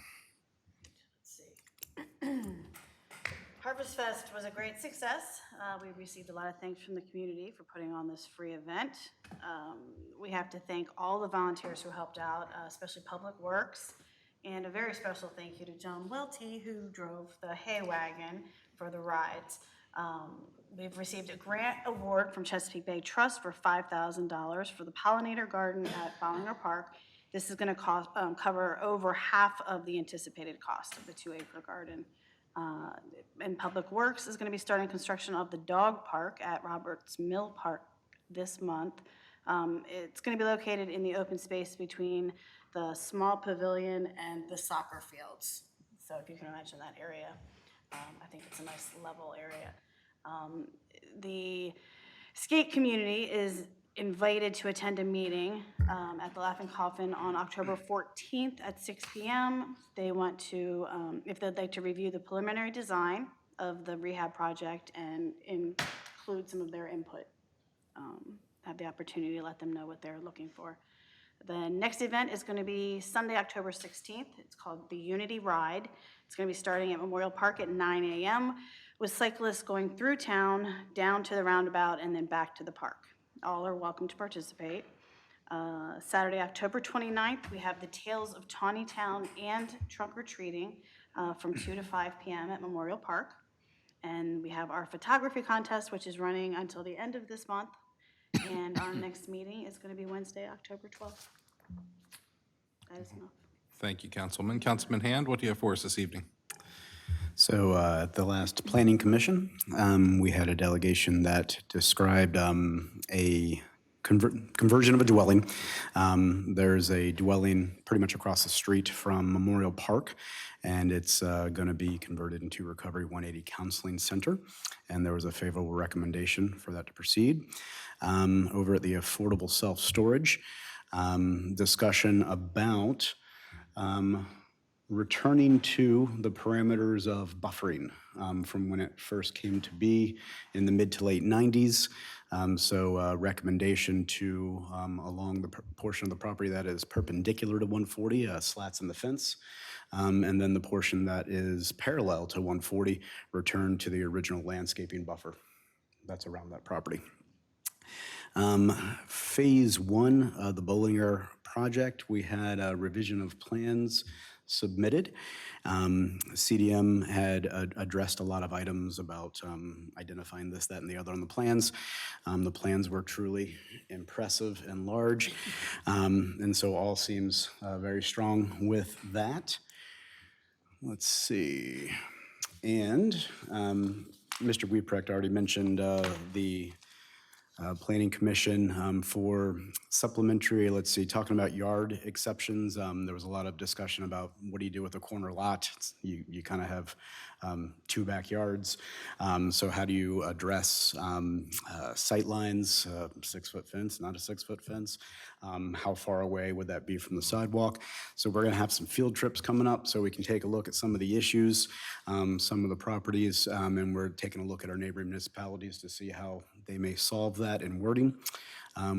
Harvest Fest was a great success. We received a lot of thanks from the community for putting on this free event. We have to thank all the volunteers who helped out, especially Public Works, and a very special thank you to John Welty, who drove the hay wagon for the rides. We've received a grant award from Chesapeake Bay Trust for $5,000 for the pollinator garden at Bollinger Park. This is going to cover over half of the anticipated cost of the 2-acre garden. And Public Works is going to be starting construction of the dog park at Roberts Mill Park this month. It's going to be located in the open space between the small pavilion and the soccer fields. So if you can imagine that area, I think it's a nice level area. The skate community is invited to attend a meeting at the Laughing Coffin on October 14th at 6 p.m. They want to, if they'd like to review the preliminary design of the rehab project and include some of their input, have the opportunity to let them know what they're looking for. The next event is going to be Sunday, October 16th. It's called the Unity Ride. It's going to be starting at Memorial Park at 9 a.m. with cyclists going through town, down to the roundabout, and then back to the park. All are welcome to participate. Saturday, October 29th, we have the Tales of Taneytown and trunk or treating from 2 to 5 p.m. at Memorial Park. And we have our photography contest, which is running until the end of this month. And our next meeting is going to be Wednesday, October 12th. That is enough. Thank you, Councilman. Councilman Hand, what do you have for us this evening? So at the last Planning Commission, we had a delegation that described a conversion of a dwelling. There's a dwelling pretty much across the street from Memorial Park, and it's going to be converted into Recovery 180 Counseling Center. And there was a favorable recommendation for that to proceed. Over at the Affordable Self-Storage, discussion about returning to the parameters of buffering from when it first came to be in the mid to late 90s. So recommendation to along the portion of the property that is perpendicular to 140, slats in the fence, and then the portion that is parallel to 140, return to the original landscaping buffer that's around that property. Phase 1 of the Bollinger project, we had a revision of plans submitted. CDM had addressed a lot of items about identifying this, that, and the other on the plans. The plans were truly impressive and large, and so all seems very strong with that. Let's see. And Mr. Wieprecht already mentioned the Planning Commission for supplementary, let's see, talking about yard exceptions. There was a lot of discussion about what do you do with a corner lot? You kind of have 2 backyards. So how do you address sight lines, 6-foot fence, not a 6-foot fence? How far away would that be from the sidewalk? So we're gonna have some field trips coming up so we can take a look at some of the issues, some of the properties, and we're taking a look at our neighboring municipalities to see how they may solve that in wording.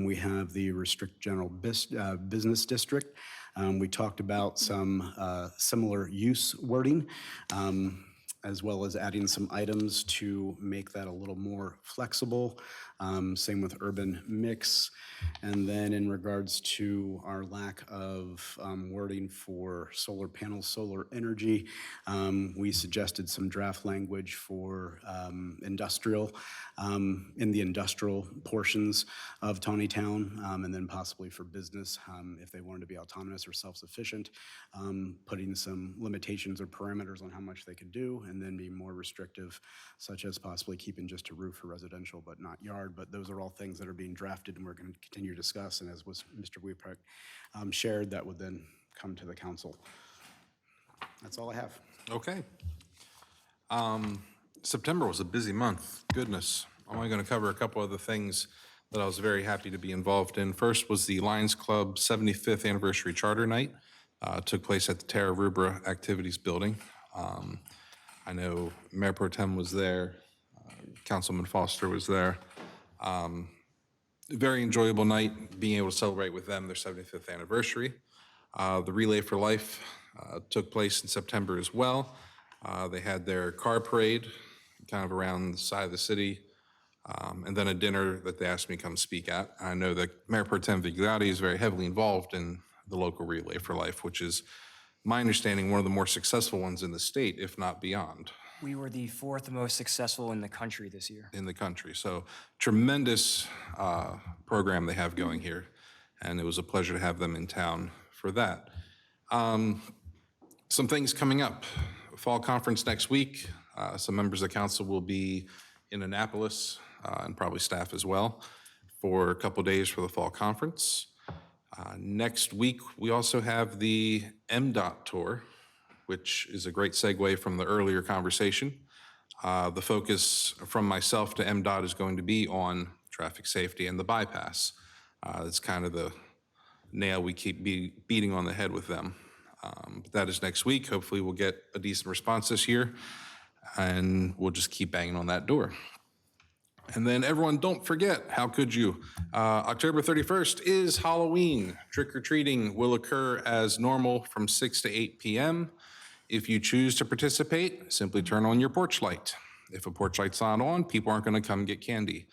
We have the Restrict General Business District. We talked about some similar use wording, as well as adding some items to make that a little more flexible. Same with urban mix. And then in regards to our lack of wording for solar panels, solar energy, we suggested some draft language for industrial, in the industrial portions of Taneytown, and then possibly for business, if they wanted to be autonomous or self-sufficient, putting some limitations or parameters on how much they could do, and then be more restrictive, such as possibly keeping just a roof for residential but not yard. But those are all things that are being drafted and we're going to continue to discuss. And as was Mr. Wieprecht shared, that would then come to the council. That's all I have. Okay. September was a busy month. Goodness. I'm only going to cover a couple other things that I was very happy to be involved in. First was the Lions Club 75th Anniversary Charter Night. Took place at the Terra Rubra Activities Building. I know Mayor Pro Tem was there. Councilman Foster was there. Very enjoyable night, being able to celebrate with them their 75th anniversary. The Relay for Life took place in September as well. They had their car parade kind of around the side of the city, and then a dinner that they asked me to come speak at. I know that Mayor Pro Tem Vigliotti is very heavily involved in the local Relay for Life, which is, my understanding, one of the more successful ones in the state, if not beyond. We were the 4th most successful in the country this year. In the country. So tremendous program they have going here. And it was a pleasure to have them in town for that. Some things coming up. Fall conference next week. Some members of the council will be in Annapolis, and probably staff as well, for a couple days for the fall conference. Next week, we also have the Mdot Tour, which is a great segue from the earlier conversation. The focus from myself to Mdot is going to be on traffic safety and the bypass. It's kind of the nail we keep beating on the head with them. But that is next week. Hopefully we'll get a decent response this year, and we'll just keep banging on that door. And then everyone, don't forget, how could you? October 31st is Halloween. Trick-or-treating will occur as normal from 6 to 8 p.m. If you choose to participate, simply turn on your porch light. If a porch light's not on, people aren't going to come get candy.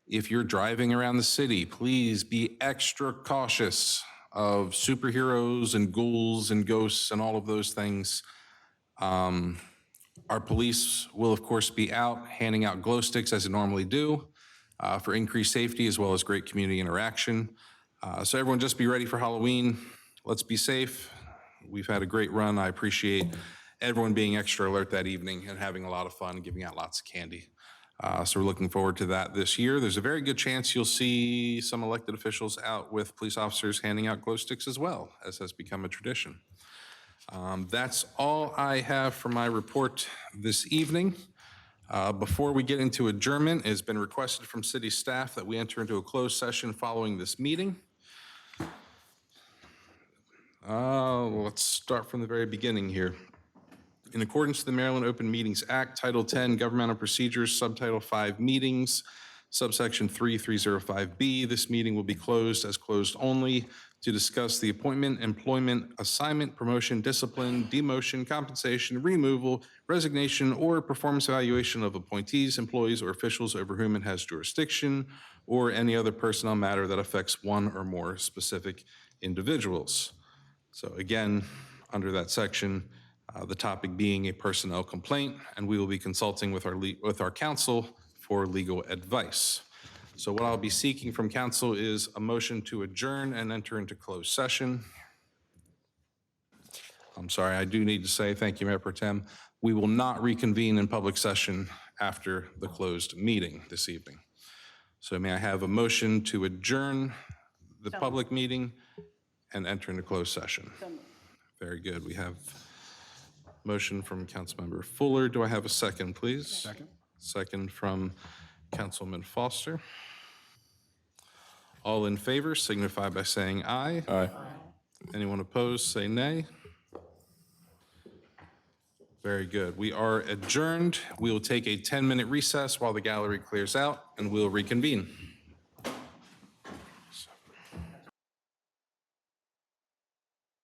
If you're driving around the city, please be extra cautious of superheroes and ghouls and ghosts and all of those things. Our police will, of course, be out handing out glow sticks as they normally do for increased safety as well as great community interaction. So everyone just be ready for Halloween. Let's be safe. We've had a great run. I appreciate everyone being extra alert that evening and having a lot of fun, giving out lots of candy. So we're looking forward to that this year. There's a very good chance you'll see some elected officials out with police officers handing out glow sticks as well, as has become a tradition. That's all I have for my report this evening. Before we get into adjournment, it has been requested from city staff that we enter into a closed session following this meeting. Let's start from the very beginning here. In accordance to the Maryland Open Meetings Act, Title 10, Governmental Procedures, Subtitle 5, Meetings, subsection 3305B, this meeting will be closed as closed only to discuss the appointment, employment, assignment, promotion, discipline, demotion, compensation, removal, resignation, or performance evaluation of appointees, employees, or officials over whom it has jurisdiction, or any other personnel matter that affects one or more specific individuals. So again, under that section, the topic being a personnel complaint, and we will be consulting with our counsel for legal advice. So what I'll be seeking from council is a motion to adjourn and enter into closed session. I'm sorry, I do need to say, thank you, Mayor Pro Tem, we will not reconvene in public session after the closed meeting this evening. So may I have a motion to adjourn the public meeting and enter into closed session? Very good. We have motion from Councilmember Fuller. Do I have a second, please? Second. Second from Councilman Foster. All in favor signify by saying aye. Aye. Anyone opposed, say nay. Very good. We are adjourned. We will take a 10-minute recess while the gallery clears out, and we'll reconvene.